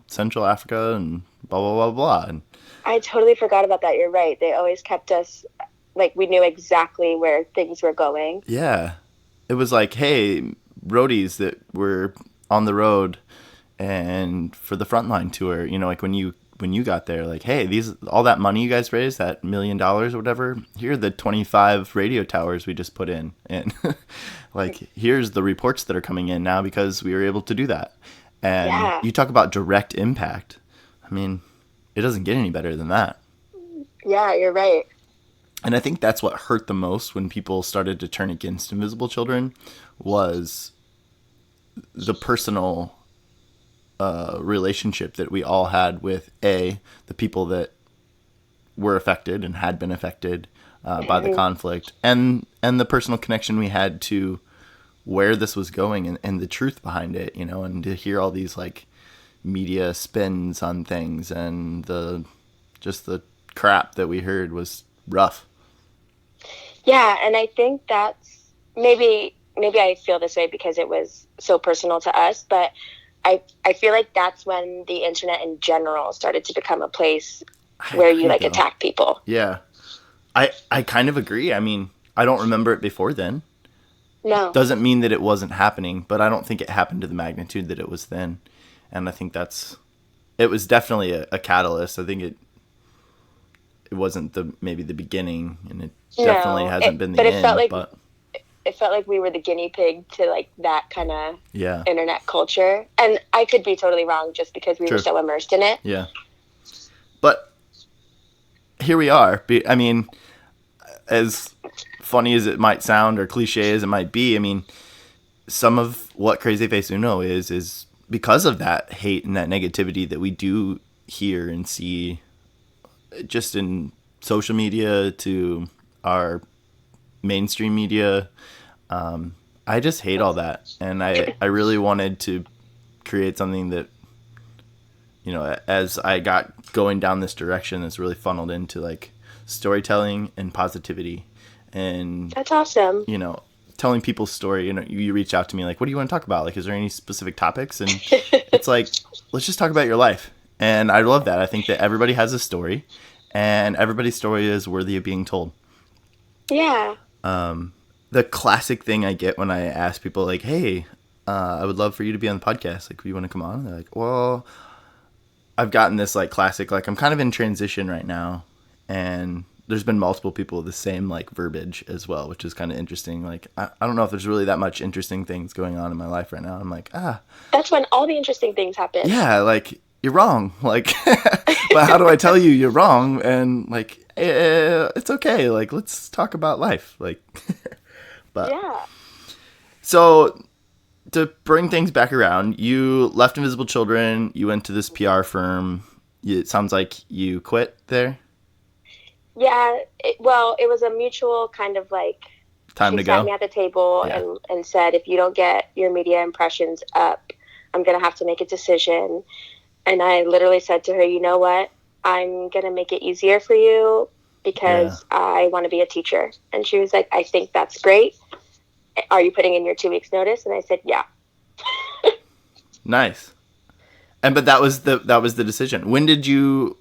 Central Africa and blah, blah, blah, blah. And I totally forgot about that. You're right. They always kept us, like, we knew exactly where things were going. Yeah. It was like, hey, roadies that were on the road and for the Frontline tour, like when you when you got there, like, hey, all that money you guys raised, that $1 million or whatever, here are the 25 radio towers we just put in, and like, here's the reports that are coming in now because we were able to do that. And you talk about direct impact. I mean, it doesn't get any better than that. Yeah, you're right. And I think that's what hurt the most when people started to turn against Invisible Children, was the personal relationship that we all had with the people that were affected and had been affected by the conflict, and the personal connection we had to where this was going and the truth behind it, you know, and to hear all these like media spins on things, and the crap that we heard was rough. Yeah, and I think that's maybe I feel this way because it was so personal to us, but I feel like that's when the internet in general started to become a place where you like attack people. Yeah. I kind of agree. I mean, I don't remember it before then. No. Doesn't mean that it wasn't happening, but I don't think it happened to the magnitude that it was then. And I think it was definitely a catalyst. I think it wasn't maybe the beginning, and it definitely hasn't been the end. But it felt like we were the guinea pig to like that kind of internet culture. And I could be totally wrong just because we were so immersed in it. Yeah. But here we are. I mean, as funny as it might sound or cliche as it might be, I mean, some of what CrazyFaceUno is because of that hate and that negativity that we do hear and see just in social media to our mainstream media. I just hate all that, and I really wanted to create something that, you know, as I got going down this direction, that's really funneled into like storytelling and positivity. And that's awesome. You know, telling people's story. You know, you reach out to me like, what do you want to talk about? Like, is there any specific topics? And it's like, let's just talk about your life. And I love that. I think that everybody has a story, and everybody's story is worthy of being told. Yeah. The classic thing I get when I ask people like, hey, I would love for you to be on the podcast. Like, do you want to come on? And they're like, well, I've gotten this like classic, like I'm kind of in transition right now. And there's been multiple people with the same like verbiage as well, which is kind of interesting. Like, I don't know if there's really that much interesting things going on in my life right now. I'm like, that's when all the interesting things happen. Yeah. Like, you're wrong. Like, but how do I tell you you're wrong? And like, it's okay. Like, let's talk about life. Like, but yeah. So to bring things back around, you left Invisible Children. You went to this PR firm. It sounds like you quit there. Yeah. It was a mutual kind of like time to go. She sat me at the table and said, if you don't get your media impressions up, I'm going to have to make a decision. And I literally said to her, you know what? I'm going to make it easier for you because I want to be a teacher. And she was like, I think that's great. Are you putting in your 2 weeks notice? And I said, yeah. Nice. But that was the decision. When did you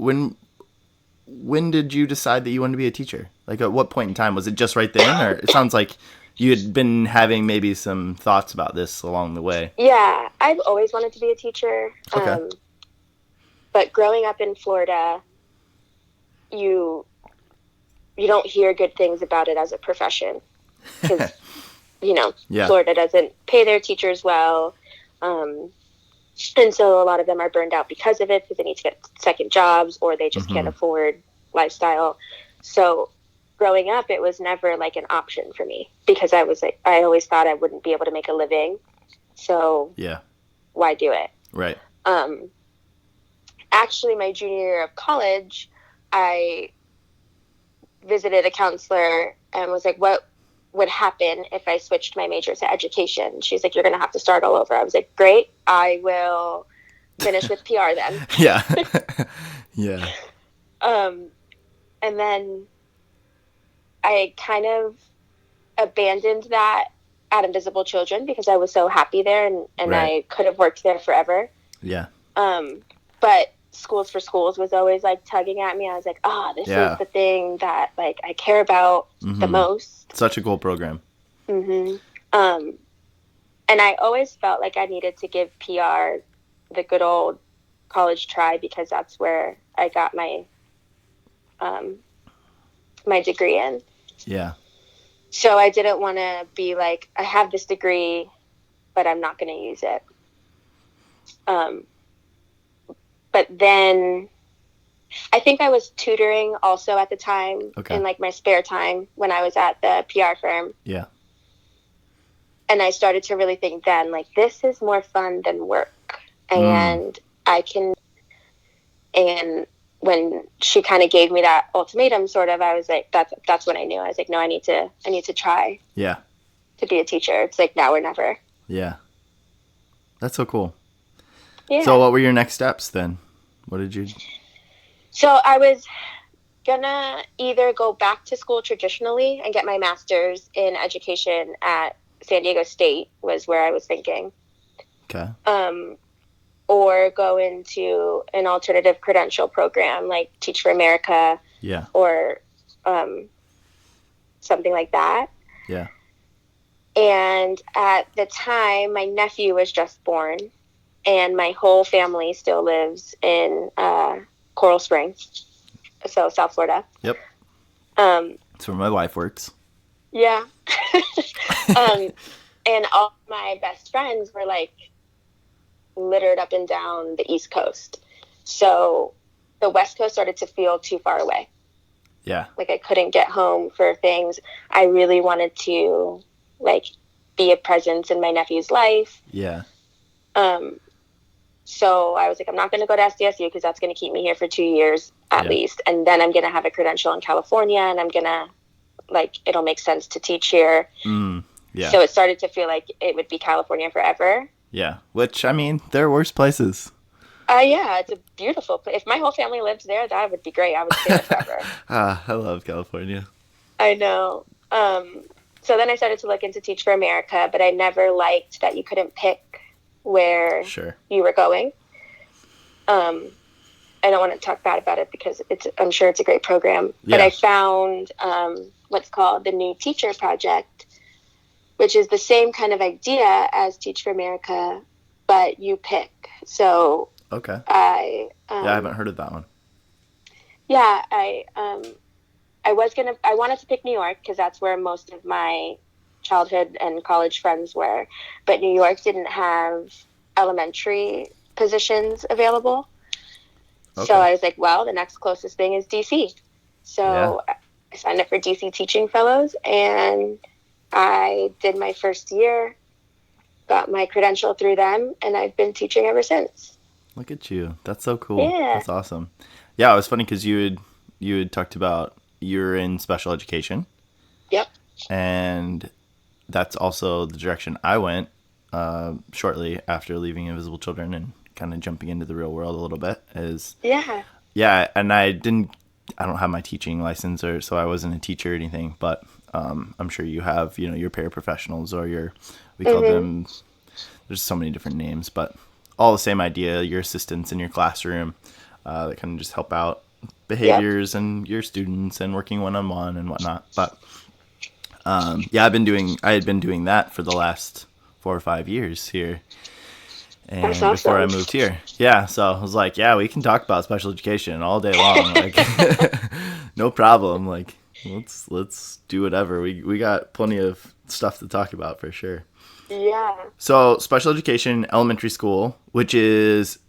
decide that you wanted to be a teacher? Like, at what point in time? Was it just right then? Or it sounds like you had been having maybe some thoughts about this along the way. Yeah, I've always wanted to be a teacher. Okay. But growing up in Florida, you don't hear good things about it as a profession. Because, you know, Florida doesn't pay their teachers well. And so a lot of them are burned out because of it, because they need to get second jobs or they just can't afford lifestyle. So growing up, it was never like an option for me because I always thought I wouldn't be able to make a living. So why do it? Right. Actually, my junior year of college, I visited a counselor and was like, what would happen if I switched my major to education? She's like, you're going to have to start all over. I was like, great, I will finish with PR then. Yeah. Yeah. And then I kind of abandoned that at Invisible Children because I was so happy there and I could have worked there forever. Yeah. But Schools for Schools was always like tugging at me. I was like, this is the thing that like I care about the most. Such a cool program. And I always felt like I needed to give PR the good old college try because that's where I got my my degree in. Yeah. So I didn't want to be like, I have this degree, but I'm not going to use it. But then I think I was tutoring also at the time in like my spare time when I was at the PR firm. Yeah. And I started to really think then, like, this is more fun than work. And I can, and when she kind of gave me that ultimatum, sort of, I was like, that's when I knew. I was like, no, I need to try. Yeah. To be a teacher. It's like now or never. Yeah. That's so cool. Yeah. So what were your next steps then? What did you... So I was gonna either go back to school traditionally and get my master's in education at San Diego State was where I was thinking. Okay. Or go into an alternative credential program like Teach for America. Yeah. Or something like that. Yeah. And at the time, my nephew was just born, and my whole family still lives in Coral Springs, so South Florida. Yep. That's where my wife works. Yeah. And all my best friends were like littered up and down the East Coast. So the West Coast started to feel too far away. Yeah. Like I couldn't get home for things. I really wanted to like be a presence in my nephew's life. Yeah. So I was like, I'm not going to go to SDSU because that's going to keep me here for 2 years at least. And then I'm going to have a credential in California and I'm going to like, it'll make sense to teach here. Yeah. So it started to feel like it would be California forever. Yeah. Which, I mean, there are worse places. Yeah, it's a beautiful place. If my whole family lived there, that would be great. I would stay there forever. I love California. I know. So then I started to look into Teach for America, but I never liked that you couldn't pick where you were going. I don't want to talk bad about it because I'm sure it's a great program. Yeah. But I found what's called the New Teacher Project, which is the same kind of idea as Teach for America, but you pick. So I haven't heard of that one. Yeah, I wanted to pick New York because that's where most of my childhood and college friends were, but New York didn't have elementary positions available. So I was like, well, the next closest thing is DC. So I signed up for DC Teaching Fellows and I did my first year, got my credential through them, and I've been teaching ever since. Look at you. That's so cool. Yeah. That's awesome. Yeah, it was funny because you had talked about you're in special education. Yep. And that's also the direction I went shortly after leaving Invisible Children and kind of jumping into the real world a little bit. And I don't have my teaching license, so I wasn't a teacher or anything, but I'm sure you have, your paraprofessionals or we call them, there's so many different names, but all the same idea, your assistants in your classroom that kind of just help out behaviors and your students and working one-on-one and whatnot. But I had been doing that for the last 4 or 5 years here. And that's awesome. Before I moved here. Yeah. So I was like, we can talk about special education all day long. Like, no problem. Like, let's do whatever. We got plenty of stuff to talk about for sure. Yeah. So special education, elementary school, which is,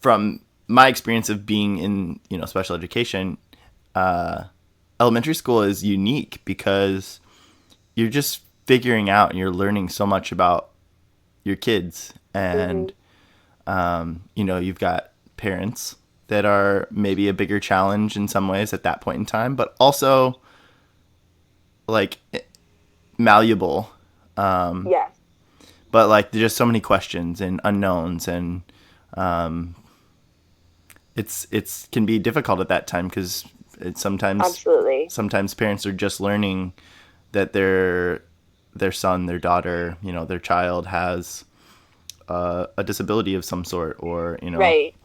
from my experience of being in, special education, elementary school is unique because you're just figuring out and you're learning so much about your kids. And, you've got parents that are maybe a bigger challenge in some ways at that point in time, but also like malleable. Yes. But like there's just so many questions and unknowns, and it's can be difficult at that time because sometimes parents are just learning that their son, their daughter, their child has a disability of some sort, or Right.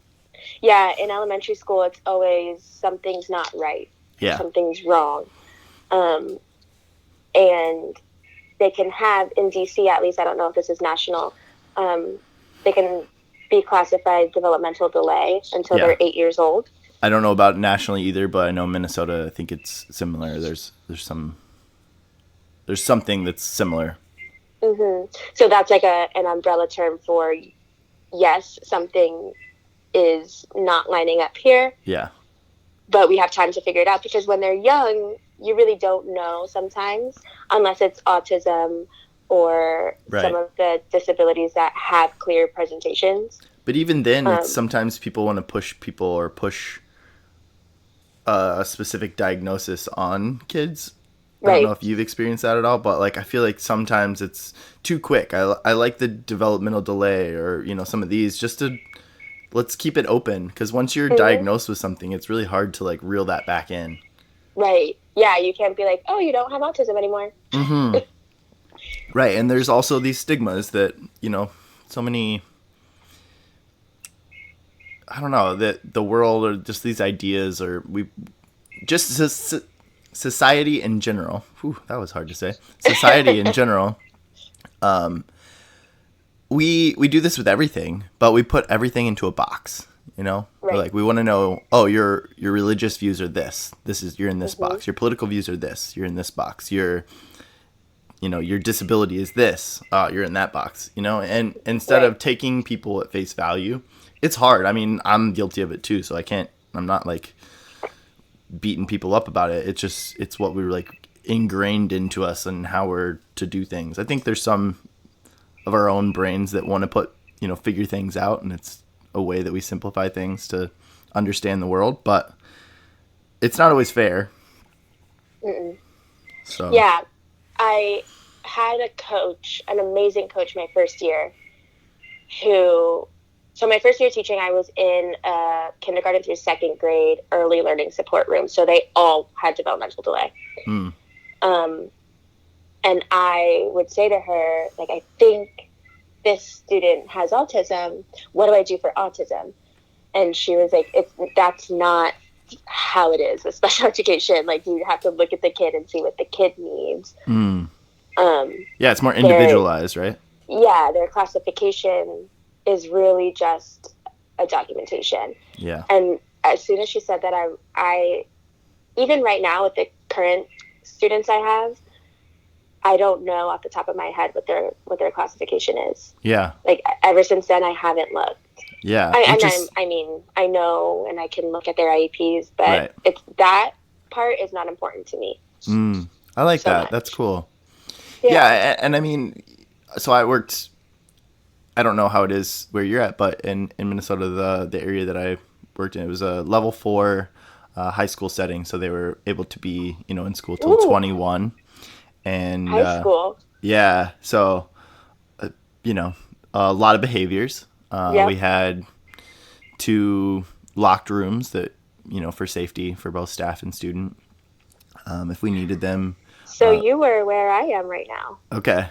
Yeah, in elementary school it's always something's not right. Yeah. Something's wrong. And they can have, in DC at least, I don't know if this is national, they can be classified developmental delay until they're 8 years old. I don't know about nationally either, but I know Minnesota, I think it's similar. There's something that's similar. Mm-hmm. So that's like an umbrella term for, yes, something is not lining up here. Yeah. But we have time to figure it out, because when they're young, you really don't know sometimes, unless it's autism or some of the disabilities that have clear presentations. But even then, it's sometimes people want to push people or push a specific diagnosis on kids. I don't know if you've experienced that at all, but like I feel like sometimes it's too quick. I like the developmental delay, or some of these, just to let's keep it open, because once you're diagnosed with something, it's really hard to like reel that back in. Right. Yeah, you can't be like, oh, you don't have autism anymore. Mm-hmm. Right, and there's also these stigmas that so many. I don't know, that the world, or just these ideas, or society in general. Whew, that was hard to say. Society in general. We do this with everything, but we put everything into a box. Right. Like we want to know, oh, your religious views are this. You're in this box. Your political views are this. You're in this box. Your disability is this. You're in that box. And instead of taking people at face value. It's hard. I mean, I'm guilty of it too, so I'm not like beating people up about it. It's what we're like ingrained into us and how we're to do things. I think there's some of our own brains that want to figure things out, and it's a way that we simplify things to understand the world, but it's not always fair. Mm-mm. So yeah, I had a coach, an amazing coach my first year, So my first year teaching, I was in a kindergarten through second grade early learning support room. So they all had developmental delay. Mm. And I would say to her, like, I think this student has autism. What do I do for autism? And she was like, that's not how it is with special education. Like, you have to look at the kid and see what the kid needs. Mm. Yeah, it's more individualized, right? Yeah, their classification is really just a documentation. Yeah. And as soon as she said that, I even right now with the current students I have, I don't know off the top of my head what their classification is. Yeah. Like ever since then, I haven't looked. Yeah. I know, and I can look at their IEPs, but it's that part is not important to me. I like that. Much. That's cool. Yeah. And I mean, so I worked. I don't know how it is where you're at, but in Minnesota, the area that I worked in, it was a level 4 high school setting. So they were able to be, in school till 21. And high school. Yeah. So, a lot of behaviors. We had 2 locked rooms that, for safety for both staff and student, if we needed them. So you were where I am right now. Okay.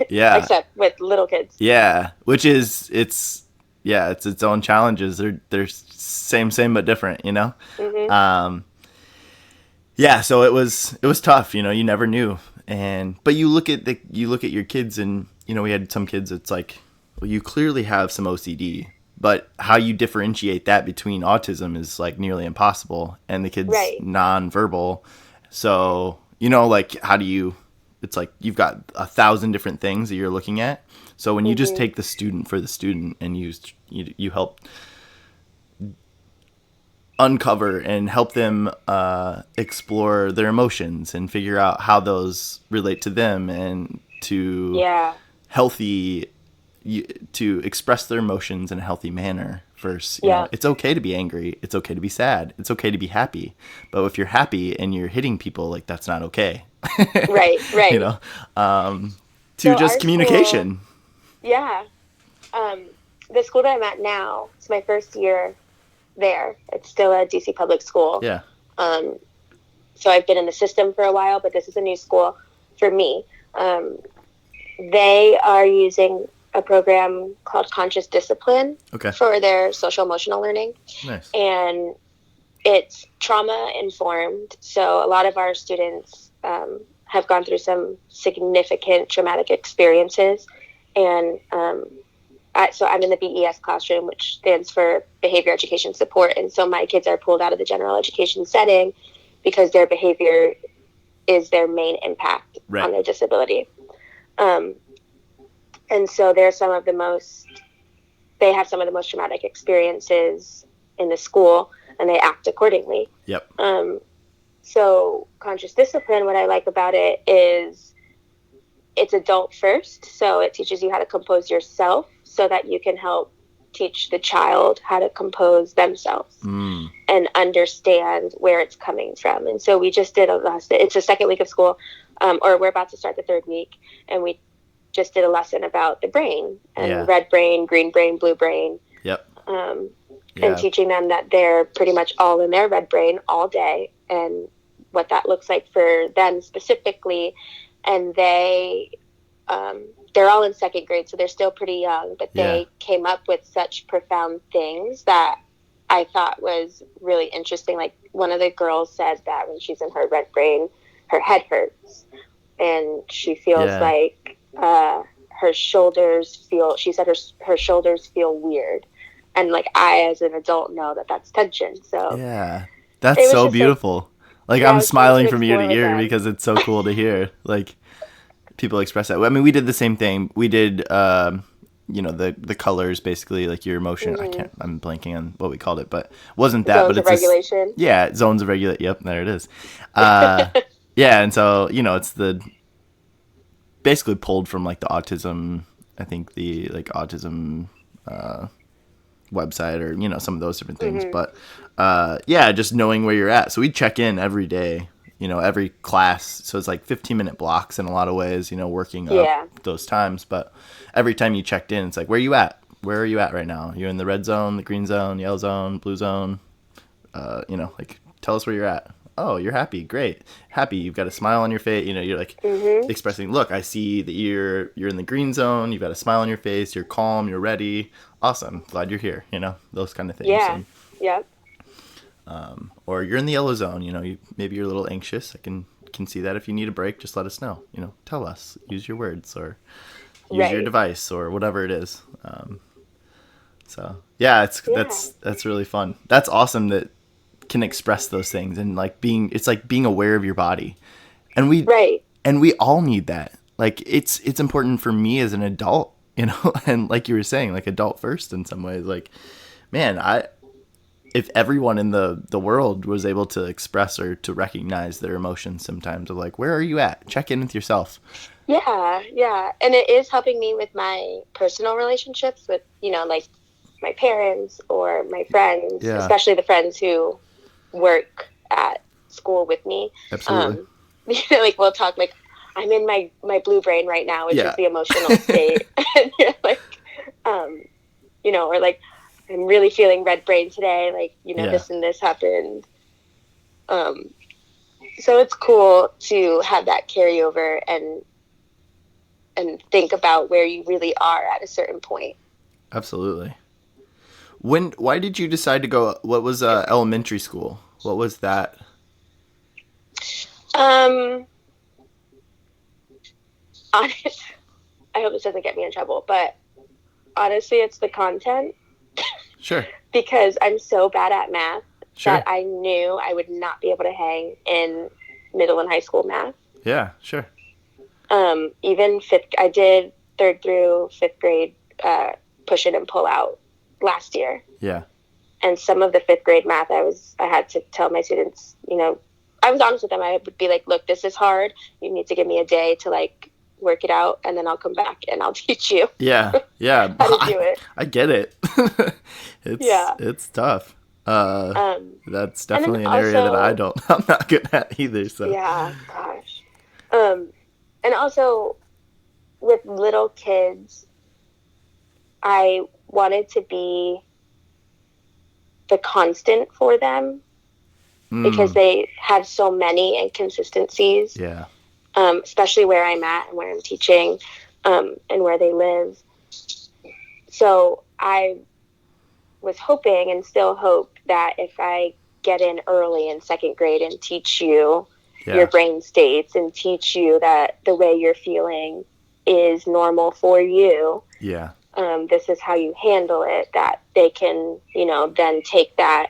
Yeah. Except with little kids. Yeah. Which is, it's its own challenges. They're same but different, Mm-hmm. Yeah. So it was tough, you never knew. But you look at your kids and, we had some kids, it's like, well, you clearly have some OCD, but how you differentiate that between autism is like nearly impossible. And the kid's nonverbal. So, like, how do you, it's like you've got 1,000 different things that you're looking at. So when you just take the student for the student and you help uncover and help them explore their emotions and figure out how those relate to them and to to express their emotions in a healthy manner first. You know, it's okay to be angry. It's okay to be sad. It's okay to be happy. But if you're happy and you're hitting people, like, that's not okay. Right. To just communication. The school that I'm at now, it's my first year there. It's still a DC public school. Yeah. So I've been in the system for a while, but this is a new school for me. They are using a program called Conscious Discipline for their social emotional learning. Nice. And it's trauma informed. So a lot of our students have gone through some significant traumatic experiences. And so I'm in the BES classroom, which stands for Behavior Education Support. And so my kids are pulled out of the general education setting because their behavior is their main impact on their disability. And so they have some of the most traumatic experiences in the school, and they act accordingly. Yep. So conscious discipline, what I like about it is it's adult first. So it teaches you how to compose yourself so that you can help teach the child how to compose themselves and understand where it's coming from. And so we just did it's the second week of school, or we're about to start the third week, and we just did a lesson about the brain and red brain, green brain, blue brain. Yep. And teaching them that they're pretty much all in their red brain all day, and what that looks like for them specifically. And they're all in second grade, so they're still pretty young, but they came up with such profound things that I thought was really interesting. Like, one of the girls said that when she's in her red brain, her head hurts, and she feels like her shoulders feel weird. And, like, I, as an adult, know that that's tension. So that's so beautiful. Like, I'm smiling from ear to ear because it's so cool to hear. Like, people express that. I mean, we did the same thing. We did, the colors, basically, like your emotion. I'm blanking on what we called it, but it wasn't that. Zones of regulation. Zones of regulation. Yep, there it is. And so, it's basically pulled from, like, the autism, I think the, like, autism website, or some of those different things. But just knowing where you're at. So we check in every day, every class. So it's like 15-minute blocks in a lot of ways, working up those times. But every time you checked in, it's like, where are you at right now? You're in the red zone, the green zone, yellow zone, blue zone. Like, tell us where you're at. Oh, you're happy. Great. Happy. You've got a smile on your face. You're like expressing, look, I see that you're in the green zone. You've got a smile on your face. You're calm. You're ready. Awesome. Glad you're here. Those kind of things. Yeah. Yep. Or you're in the yellow zone. Maybe you're a little anxious. I can see that. If you need a break, just let us know. Tell us. Use your words, or use your device, or whatever it is. That's really fun. That's awesome that can express those things, and like being aware of your body, and we all need that. Like, it's important for me as an adult, and like you were saying, like, adult first in some ways. Like, man, if everyone in the world was able to express or to recognize their emotions sometimes, of like, where are you at? Check in with yourself. Yeah. And it is helping me with my personal relationships with, like my parents or my friends, especially the friends who work at school with me. Absolutely. Like, we'll talk, like, I'm in my blue brain right now, which is the emotional state. And you're like, or like, I'm really feeling red brain today. Like, this and this happened. So it's cool to have that carryover and think about where you really are at a certain point. Absolutely. Why did you decide to go? What was elementary school? What was that? I hope this doesn't get me in trouble, but honestly, it's the content. Sure. Because I'm so bad at math that I knew I would not be able to hang in middle and high school math. Yeah, sure. Even I did 3rd through 5th grade push in and pull out last year. Yeah. And some of the 5th grade math, I had to tell my students, I was honest with them. I would be like, look, this is hard. You need to give me a day to, like, work it out, and then I'll come back and I'll teach you. Yeah. How to do it. I get it. It's tough. That's definitely an area that I'm not good at either. So. Yeah, gosh. And also with little kids, I wanted to be the constant for them because they have so many inconsistencies. Yeah. Especially where I'm at and where I'm teaching, and where they live. So I was hoping and still hope that if I get in early in 2nd grade and teach you your brain states and teach you that the way you're feeling is normal for you, this is how you handle it, that they can, then take that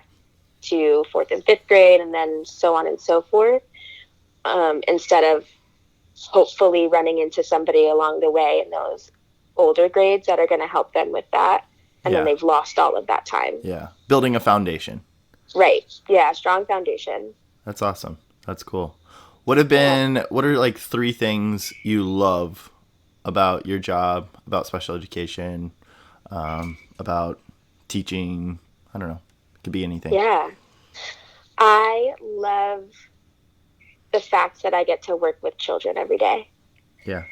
to 4th and 5th grade and then so on and so forth, instead of hopefully running into somebody along the way in those older grades that are going to help them with that. And then they've lost all of that time. Yeah. Building a foundation. Right. Yeah. Strong foundation. That's awesome. That's cool. What are like 3 things you love about your job, about special education, about teaching? I don't know. It could be anything. Yeah. I love the fact that I get to work with children every day. Yeah.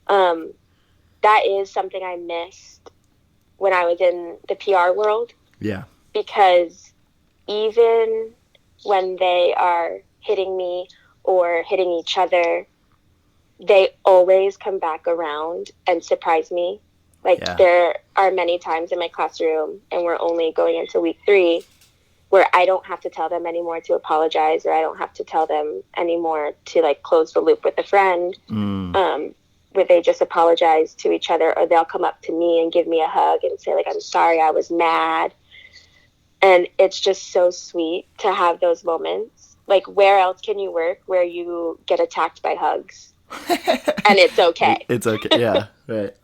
That is something I missed when I was in the PR world. Yeah. Because even when they are hitting me or hitting each other, they always come back around and surprise me. There are many times in my classroom, and we're only going into week 3, where I don't have to tell them anymore to apologize, or I don't have to tell them anymore to close the loop with a friend. Where they just apologize to each other, or they'll come up to me and give me a hug and say I'm sorry, I was mad. And it's just so sweet to have those moments. Where else can you work where you get attacked by hugs and it's okay? It's okay. Yeah. Right.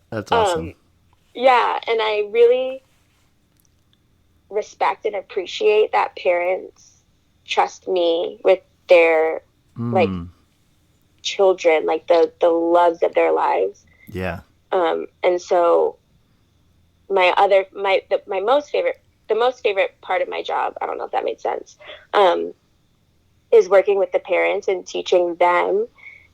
That's awesome. Yeah. And I really respect and appreciate that parents trust me with their children, the loves of their lives. Yeah. And so the most favorite part of my job, I don't know if that made sense, is working with the parents and teaching them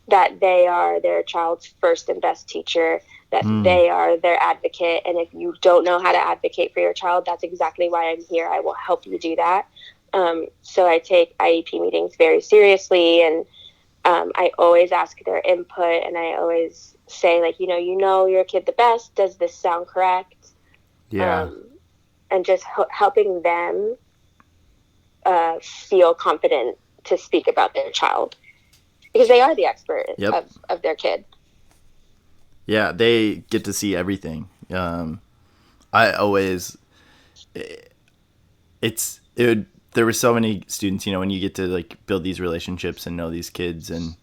that they are their child's first and best teacher, that they are their advocate. And if you don't know how to advocate for your child, that's exactly why I'm here. I will help you do that. So I take IEP meetings very seriously, and I always ask their input, and I always say you know your kid the best. Does this sound correct? Yeah. And just helping them feel confident to speak about their child, because they are the expert of their kid. Yeah, they get to see everything. There were so many students, when you get to build these relationships and know these kids, and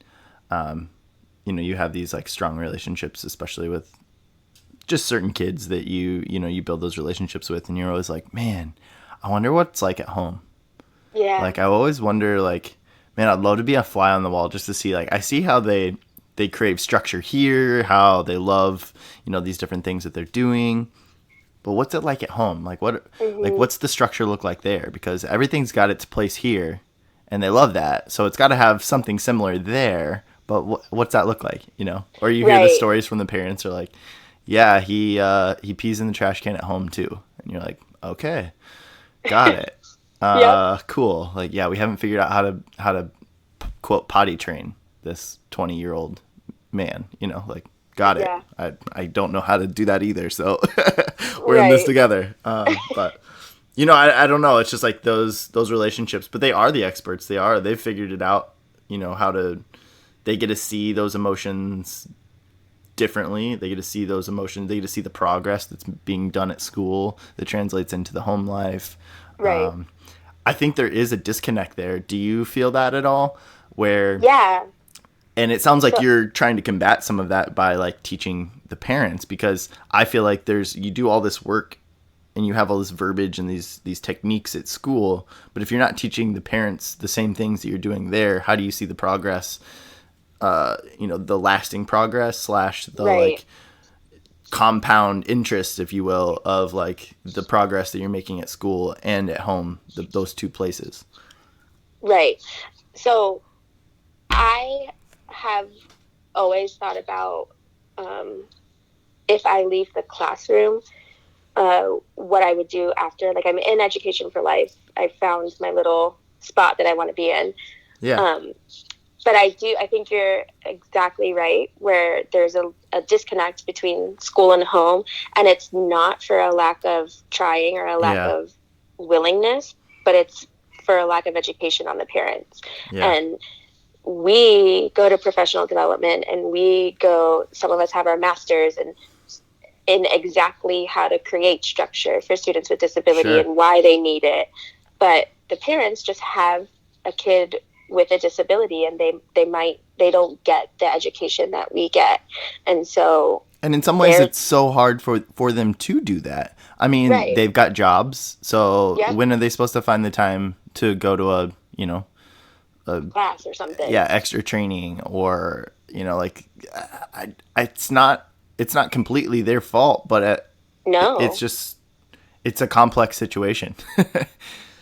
you have these strong relationships, especially with just certain kids that you build those relationships with, and you're always man, I wonder what it's like at home. Yeah. I always wonder, man, I'd love to be a fly on the wall just to see, I see how they crave structure here, how they love, these different things that they're doing. But what's it like at home? What's the structure look like there? Because everything's got its place here, and they love that. So it's got to have something similar there. But what's that look like? Or you hear the stories from the parents are yeah, he pees in the trash can at home too, and you're okay, got it. Cool. Yeah, we haven't figured out how to quote potty train this 20-year-old man. Got it. Yeah. I don't know how to do that either, so we're in this together. But I don't know. It's just those relationships, but they are the experts. They've figured it out. They get to see those emotions differently. They get to see those emotions. They get to see the progress that's being done at school that translates into the home life. Right. I think there is a disconnect there. Do you feel that at all? Yeah. And it sounds like you're trying to combat some of that by teaching the parents, because I feel you do all this work and you have all this verbiage and these techniques at school, but if you're not teaching the parents the same things that you're doing there, how do you see the progress? The lasting progress / the compound interest, if you will, of the progress that you're making at school and at home, those two places. Right. So I have always thought about if I leave the classroom, what I would do after. I'm in education for life. I found my little spot that I want to be in. Yeah. But I think you're exactly right, where there's a disconnect between school and home, and it's not for a lack of trying or a lack of willingness, but it's for a lack of education on the parents. Yeah. And we go to professional development, and some of us have our masters, in exactly how to create structure for students with disability Sure. and why they need it. But the parents just have a kid with a disability, and they don't get the education that we get. And so, and in some ways it's so hard for them to do that. I mean, right. They've got jobs, so Yep. when are they supposed to find the time to go to a class or something? Yeah, extra training, or it's not completely their fault, but No. it's a complex situation.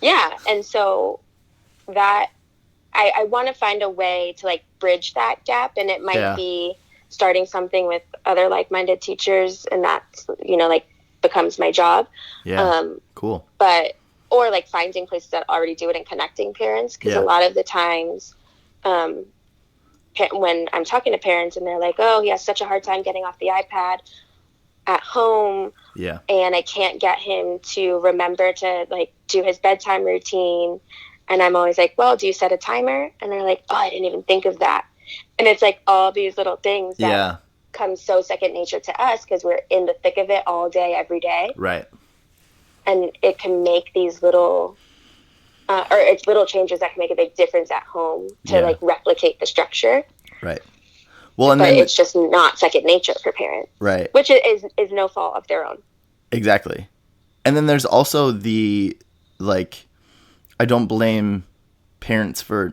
Yeah, and so that I want to find a way to like bridge that gap, and it might be starting something with other like-minded teachers, and that's like becomes my job. Cool. Or like finding places that already do it and connecting parents, because a lot of the times when I'm talking to parents and they're like, oh, he has such a hard time getting off the iPad at home, and I can't get him to remember to like do his bedtime routine, and I'm always like, well, do you set a timer? And they're like, oh, I didn't even think of that. And it's like all these little things that come so second nature to us because we're in the thick of it all day, every day. Right. And it can make these little, or it's little changes that can make a big difference at home to like replicate the structure. Right. Well, but it's just not second nature for parents. Right. Which is no fault of their own. Exactly. And then there's also the, like, I don't blame parents for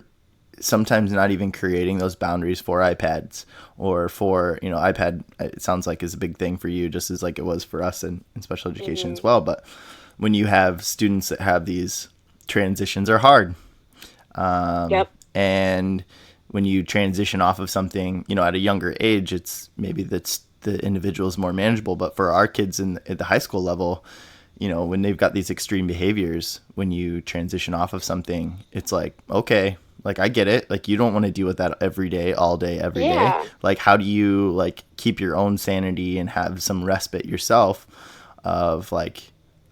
sometimes not even creating those boundaries for iPads or for, iPad, it sounds like is a big thing for you, just as like it was for us in special education as well. But when you have students that have these transitions are hard. And when you transition off of something, at a younger age, it's maybe that's the individual is more manageable. But for our kids at the high school level, when they've got these extreme behaviors, when you transition off of something, it's like, okay, like I get it. Like you don't want to deal with that every day, all day, every day. Like how do you like keep your own sanity and have some respite yourself of like,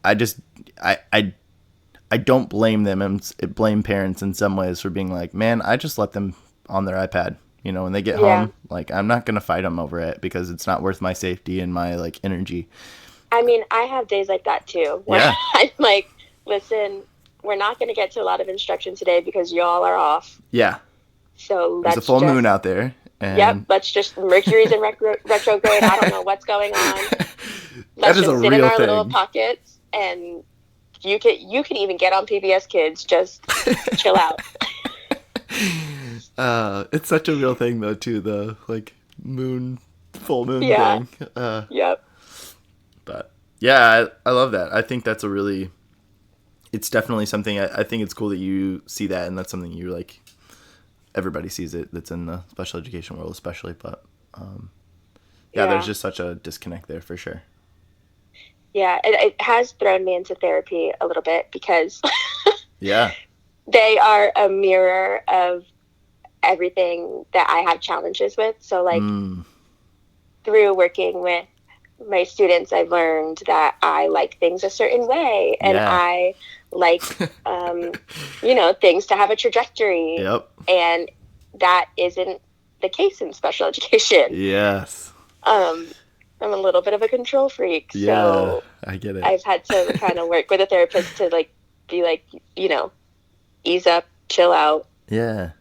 I don't blame them and blame parents in some ways for being like, man, I just let them on their iPad, when they get home, like I'm not going to fight them over it because it's not worth my safety and my like energy. I mean, I have days like that too, where I'm like, listen, we're not going to get to a lot of instruction today because y'all are off. Yeah. So there's a full moon out there. And... let's just, Mercury's in retrograde. I don't know what's going on. That is a real thing. Sit in our little pockets, and you can even get on PBS Kids. Just chill out. It's such a real thing though too, the like full moon thing. But yeah, I love that. I think that's it's definitely something, I think it's cool that you see that, and that's something you like, everybody sees it that's in the special education world especially, but there's just such a disconnect there for sure. Yeah, it has thrown me into therapy a little bit because they are a mirror of everything that I have challenges with. So like through working with my students, I've learned that I like things a certain way, and I like, things to have a trajectory. And that isn't the case in special education. Yes. I'm a little bit of a control freak. So I get it. I've had to kind of work with a therapist to like, be like, ease up, chill out. Yeah.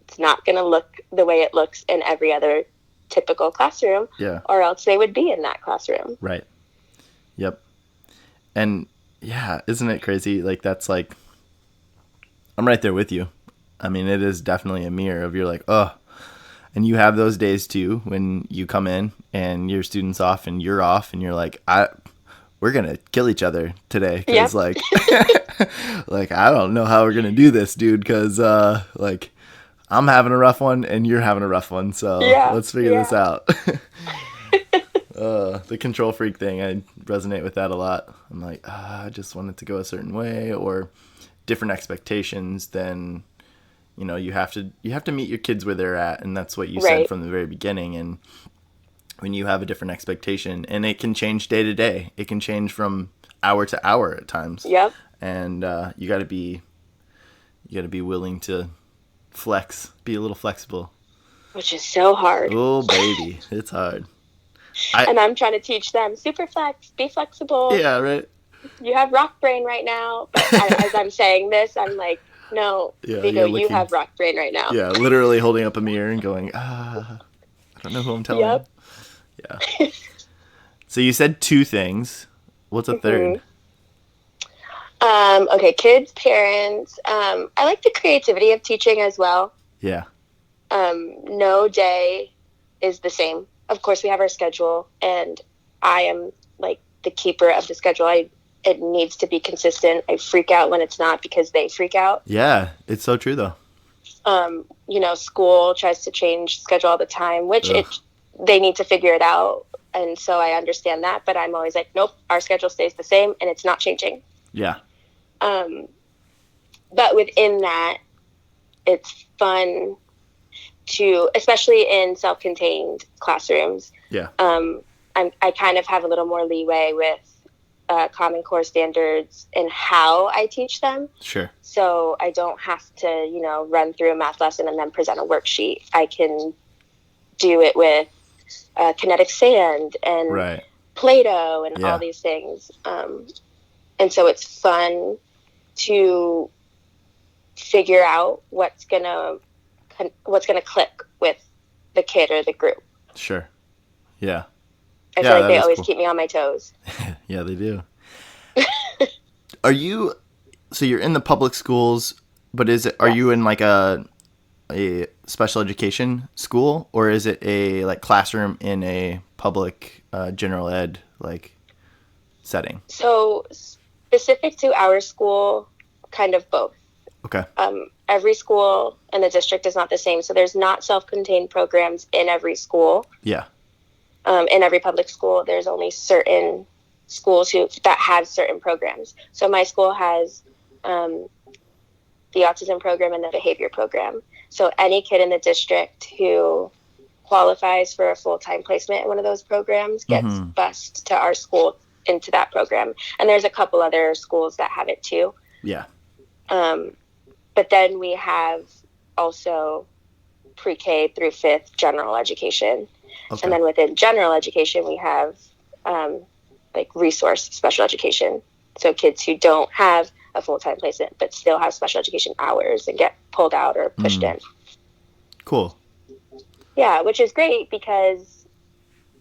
It's not going to look the way it looks in every other typical classroom, or else they would be in that classroom. Right. Yep. And yeah, isn't it crazy? Like that's like, I'm right there with you. I mean, it is definitely a mirror of you're like, oh, and you have those days too when you come in and your student's off and you're off and you're like, we're going to kill each other today. Cause like, like, I don't know how we're going to do this, dude. Cause like I'm having a rough one and you're having a rough one. So let's figure this out. The control freak thing, I resonate with that a lot. I'm like, I just want it to go a certain way, or different expectations than, you have to meet your kids where they're at. And that's what you said from the very beginning. And when you have a different expectation, and it can change day to day, it can change from hour to hour at times. Yep. And you got to be willing to flex, be a little flexible. Which is so hard. Oh, baby. It's hard. And I'm trying to teach them super flex, be flexible. Yeah, right. You have rock brain right now. But as I'm saying this, I'm like, no, Vigo, you have rock brain right now. Yeah, literally holding up a mirror and going, I don't know who I'm telling. Yep. Yeah. So you said 2 things. What's a third? Okay, kids, parents. I like the creativity of teaching as well. Yeah. No day is the same. Of course, we have our schedule, and I am like the keeper of the schedule. It needs to be consistent. I freak out when it's not because they freak out. Yeah, it's so true though. School tries to change schedule all the time, which they need to figure it out. And so I understand that, but I'm always like, nope, our schedule stays the same and it's not changing. Yeah. But within that, it's fun to, especially in self-contained classrooms. Yeah. I kind of have a little more leeway with Common Core standards and how I teach them. Sure. So I don't have to, run through a math lesson and then present a worksheet. I can do it with kinetic sand and Play-Doh and all these things. And so it's fun to figure out what's gonna click with the kid or the group. Sure. Yeah. I feel like they always keep me on my toes. Yeah, they do. So you're in the public schools, but are you in like a special education school, or is it a like classroom in a public general ed like setting? So specific to our school, kind of both. Okay. Every school in the district is not the same, so there's not self-contained programs in every school. Yeah. In every public school, there's only certain schools that have certain programs. So my school has the autism program and the behavior program. So any kid in the district who qualifies for a full-time placement in one of those programs gets bused to our school into that program. And there's a couple other schools that have it too. Yeah. But then we have also pre-K through 5th general education. Okay. And then within general education, we have like resource special education. So kids who don't have a full-time placement but still have special education hours and get pulled out or pushed in. Cool. Yeah, which is great because,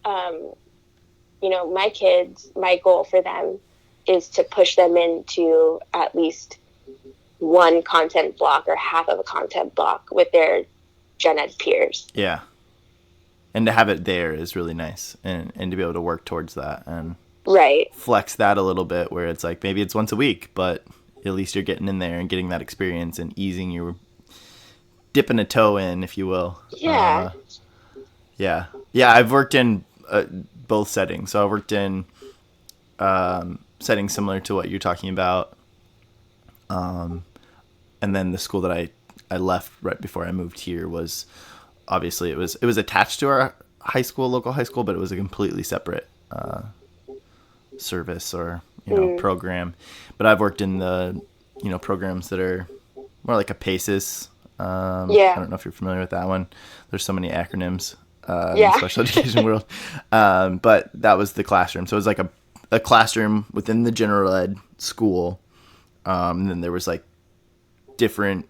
my kids, my goal for them is to push them into at least one content block or half of a content block with their gen ed peers. Yeah. And to have it there is really nice, and to be able to work towards that and flex that a little bit, where it's like maybe it's once a week, but at least you're getting in there and getting that experience and dipping a toe in, if you will. Yeah. Yeah. I've worked in both settings. So I worked in settings similar to what you're talking about, and then the school that I left right before I moved here was. Obviously, it was attached to our local high school, but it was a completely separate service or program. But I've worked in the programs that are more like a PACES. I don't know if you're familiar with that one. There's so many acronyms in the special education world. But that was the classroom. So it was like a classroom within the general ed school. And then there was like different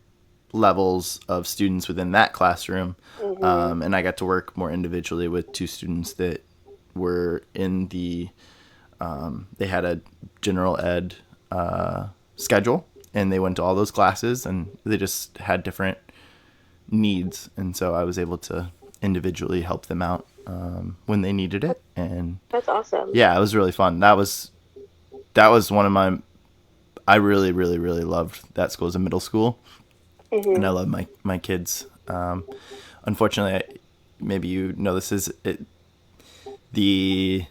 levels of students within that classroom. And I got to work more individually with 2 students that were in the they had a general ed schedule, and they went to all those classes, and they just had different needs, and so I was able to individually help them out when they needed it. And that's awesome. Yeah, it was really fun. That was one of I really, really, really loved that school as a middle school. And I love my kids. Unfortunately, maybe this is it. The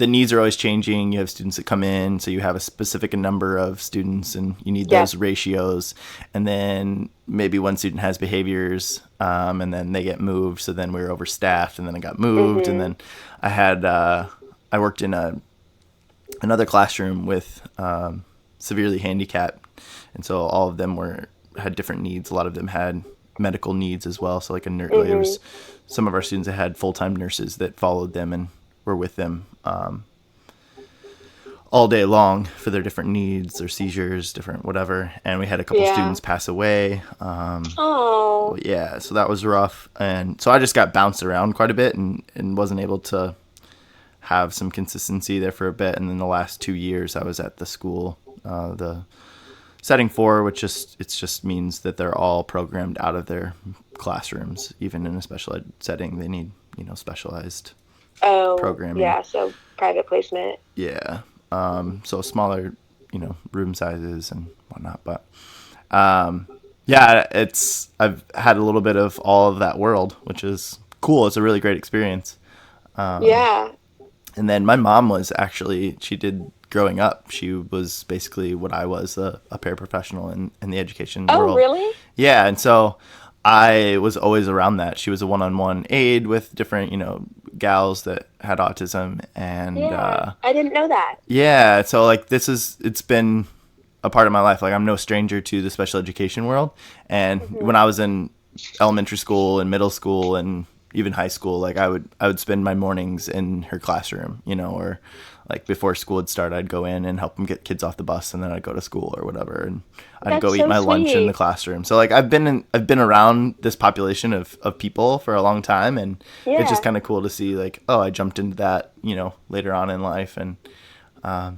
needs are always changing. You have students that come in, so you have a specific number of students, and you need those ratios. And then maybe one student has behaviors, and then they get moved. So then we were overstaffed, and then I got moved, and then I had I worked in another classroom with severely handicapped, and so all of them had different needs. A lot of them had medical needs as well. So like there was some of our students that had full-time nurses that followed them and were with them all day long for their different needs, their seizures, different whatever. And we had a couple students pass away. Yeah, so that was rough. And so I just got bounced around quite a bit and wasn't able to have some consistency there for a bit. And then the last 2 years I was at the school, the setting 4, which just means that they're all programmed out of their classrooms. Even in a special ed setting, they need, specialized programming. Yeah, so private placement. Yeah. So smaller, room sizes and whatnot. But yeah, I've had a little bit of all of that world, which is cool. It's a really great experience. Yeah. And then my mom was she did growing up. She was basically what I was, a paraprofessional in the education world. Oh, really? Yeah. And so I was always around that. She was a one-on-one aide with different, gals that had autism. And I didn't know that. Yeah. So like it's been a part of my life. Like I'm no stranger to the special education world. And when I was in elementary school and middle school and even high school, like I would spend my mornings in her classroom, or like before school would start, I'd go in and help them get kids off the bus, and then I'd go to school or whatever, and I'd go eat my lunch in the classroom. So like I've been around this population of people for a long time, and it's just kind of cool to see like, oh, I jumped into that, later on in life, and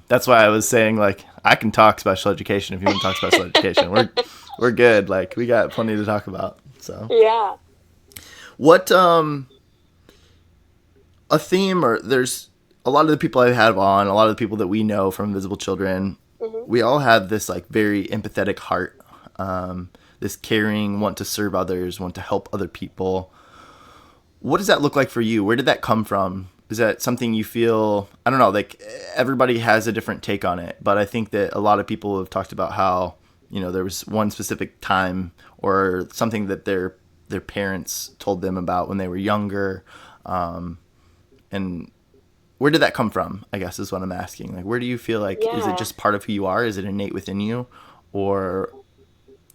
that's why I was saying like I can talk special education if you want to talk special education. We're good. Like we got plenty to talk about. So yeah. What a theme, or there's a lot of the people I have on, a lot of the people that we know from Invisible Children, we all have this like very empathetic heart, this caring, want to serve others, want to help other people. What does that look like for you? Where did that come from? Is that something you feel, I don't know, like everybody has a different take on it, but I think that a lot of people have talked about how, there was one specific time or something that their parents told them about when they were younger. And where did that come from, I guess is what I'm asking. Like, where do you feel like, is it just part of who you are? Is it innate within you? Or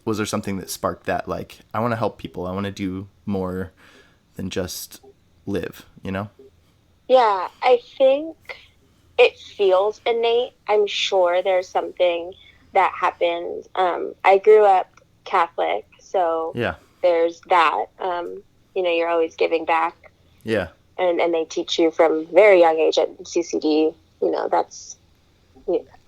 was there something that sparked that, like, I want to help people. I want to do more than just live, Yeah, I think it feels innate. I'm sure there's something that happened. I grew up Catholic, so there's that. You're always giving back. Yeah. And they teach you from very young age at CCD, that's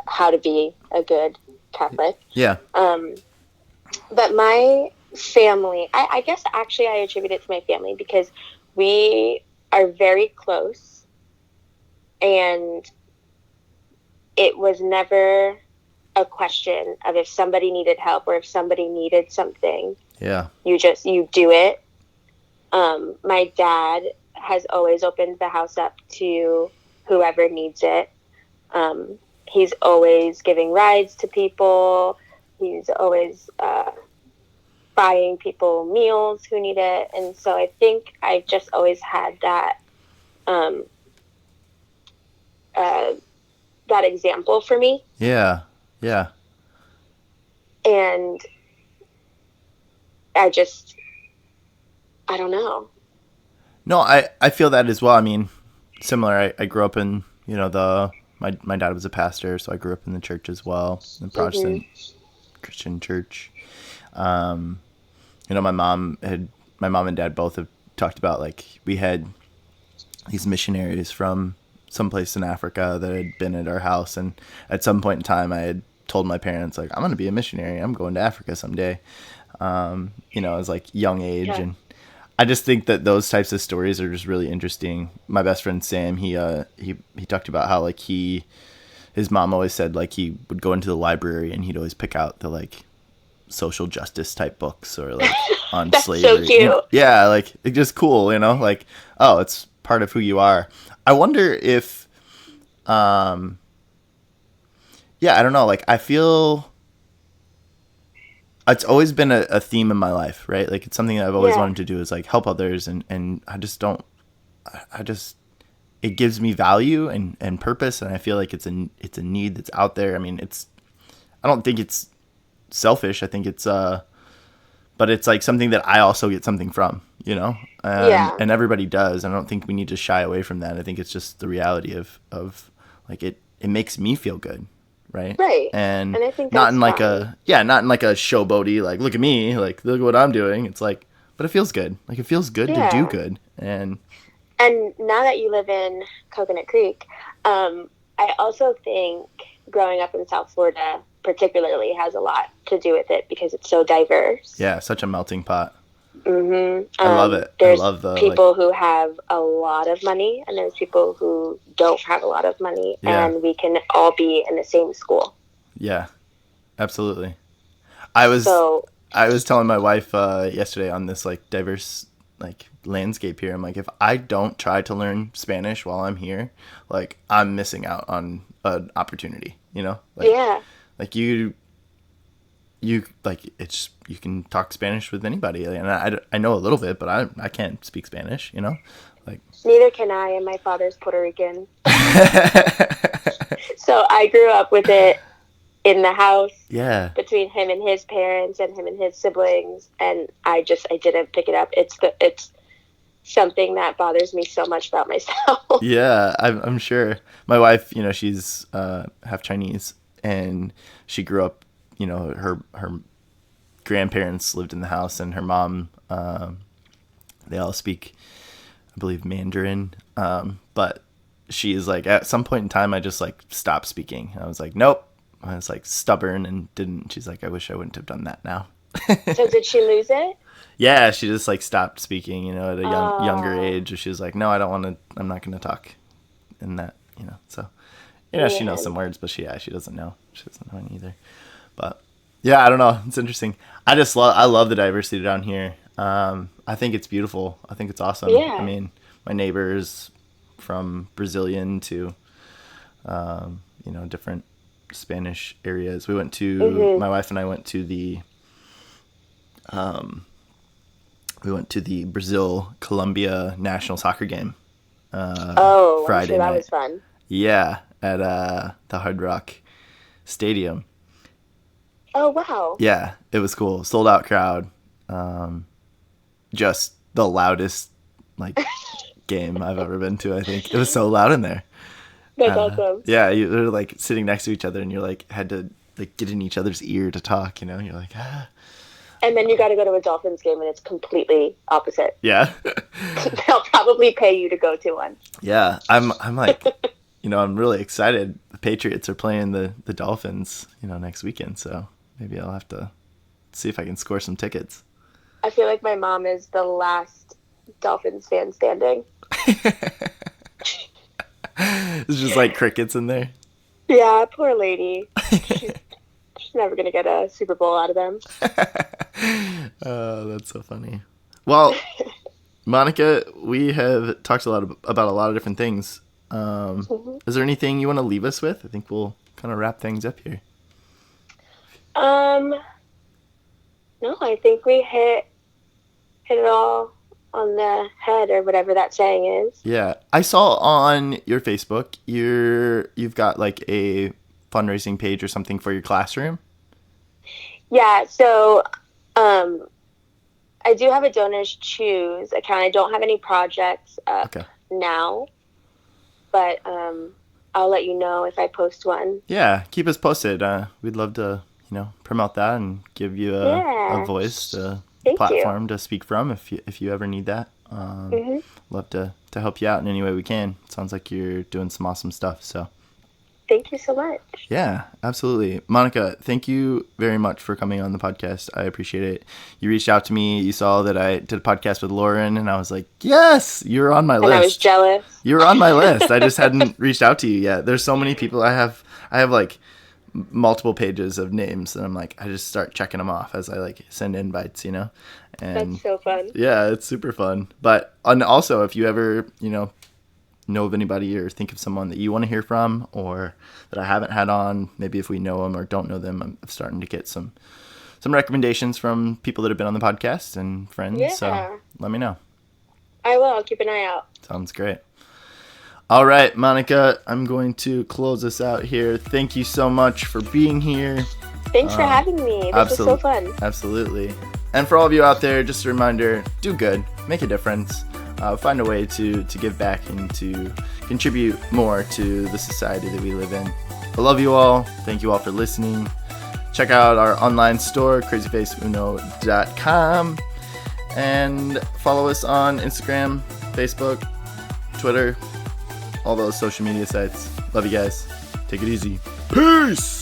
how to be a good Catholic. Yeah. But my family, I guess actually I attribute it to my family because we are very close, and it was never a question of if somebody needed help or if somebody needed something. Yeah. You do it. My dad has always opened the house up to whoever needs it. He's always giving rides to people. He's always buying people meals who need it. And so I think I've just always had that that example for me. Yeah. Yeah. And I don't know. No, I feel that as well. I mean, similar. I grew up in, my dad was a pastor, so I grew up in the church as well, the Protestant Christian church. My mom and dad both have talked about, like, we had these missionaries from someplace in Africa that had been at our house, and at some point in time I had told my parents, like, I'm going to be a missionary. I'm going to Africa someday. As like young age. And I just think that those types of stories are just really interesting. My best friend Sam, he talked about how like his mom always said like he would go into the library and he'd always pick out the like social justice type books or like on That's slavery. So cute. Yeah, like it's just cool, like, oh, it's part of who you are. I wonder if I don't know, like I feel it's always been a theme in my life, right? Like it's something that I've always wanted to do is like help others, and it gives me value and purpose, and I feel like it's a need that's out there. I mean, I don't think it's selfish. I think it's but it's like something that I also get something from, you know? And everybody does. I don't think we need to shy away from that. I think it's just the reality of like it makes me feel good. Right. And I think not in like fine. Not in like a showboaty, like, look at me, like, look at what I'm doing. It's like, but it feels good. Like, it feels good to do good. And now that you live in Coconut Creek, I also think growing up in South Florida particularly has a lot to do with it because it's so diverse. Yeah, such a melting pot. Mm-hmm. I love it. There's I love the people who have a lot of money, and there's people who don't have a lot of money, and we can all be in the same school. Yeah, absolutely. I was telling my wife yesterday on this like diverse like landscape here. I'm like, if I don't try to learn Spanish while I'm here, like I'm missing out on an opportunity. You know? Like, like you like it's you can talk Spanish with anybody, and I know a little bit, but I can't speak Spanish, you know, like neither can I, and my father's Puerto Rican. So I grew up with it in the house, between him and his parents and him and his siblings, and I didn't pick it up. It's something that bothers me so much about myself. Yeah, I'm sure. My wife, you know, she's half Chinese, and she grew up. You know, her grandparents lived in the house, and her mom, they all speak, I believe, Mandarin. But she is like, at some point in time, I just like stopped speaking. I was like, nope. I was like stubborn and didn't. She's like, I wish I wouldn't have done that now. So did she lose it? Yeah, she just like stopped speaking, you know, at a younger age. She was like, no, I don't want to, I'm not going to talk in that, you know. So, you know, she knows some words, but she doesn't know. She doesn't know any either. But yeah, I don't know. It's interesting. I love the diversity down here. I think it's beautiful. I think it's awesome. Yeah. I mean, my neighbors from Brazilian to, you know, different Spanish areas. We went to, my wife and I went to the Brazil-Colombia national soccer game. Friday I'm sure that night. Was fun. Yeah, at the Hard Rock Stadium. Oh, wow. Yeah, it was cool. Sold out crowd. Just the loudest like game I've ever been to, I think. It was so loud in there. That's awesome. Yeah, you were like sitting next to each other, and you're like had to like get in each other's ear to talk, you know? You're like, ah. And then you got to go to a Dolphins game, and it's completely opposite. Yeah. They'll probably pay you to go to one. Yeah, I'm like, you know, I'm really excited. The Patriots are playing the Dolphins, you know, next weekend, so maybe I'll have to see if I can score some tickets. I feel like my mom is the last Dolphins fan standing. It's just like crickets in there. Yeah, poor lady. She's never going to get a Super Bowl out of them. Oh, that's so funny. Well, Monica, we have talked about a lot of different things. Is there anything you want to leave us with? I think we'll kind of wrap things up here. No, I think we hit it all on the head, or whatever that saying is. Yeah, I saw on your Facebook you've got like a fundraising page or something for your classroom. Yeah, so I do have a Donors Choose account. I don't have any projects up now, but I'll let you know if I post one. Yeah, keep us posted. We'd love to, you know, promote that and give you a voice, a platform to speak from if you ever need that. Love to help you out in any way we can. It sounds like you're doing some awesome stuff, so. Thank you so much. Yeah, absolutely. Monica, thank you very much for coming on the podcast. I appreciate it. You reached out to me. You saw that I did a podcast with Lauren, and I was like, yes, you're on my list. And I was jealous. You were on my list. I just hadn't reached out to you yet. There's so many people. I have like multiple pages of names, and I'm like, I just start checking them off as I like send invites, you know? And that's so fun. Yeah, it's super fun. But and also, if you ever, you know of anybody or think of someone that you want to hear from or that I haven't had on, maybe if we know them or don't know them, I'm starting to get some recommendations from people that have been on the podcast and friends. Yeah. So let me know. I will. I'll keep an eye out. Sounds great. All right, Monica, I'm going to close this out here. Thank you so much for being here. Thanks for having me. This was so fun. Absolutely. And for all of you out there, just a reminder, do good, make a difference, find a way to give back and to contribute more to the society that we live in. I love you all. Thank you all for listening. Check out our online store, CrazyFaceUno.com, and follow us on Instagram, Facebook, Twitter, all those social media sites. Love you guys. Take it easy. Peace!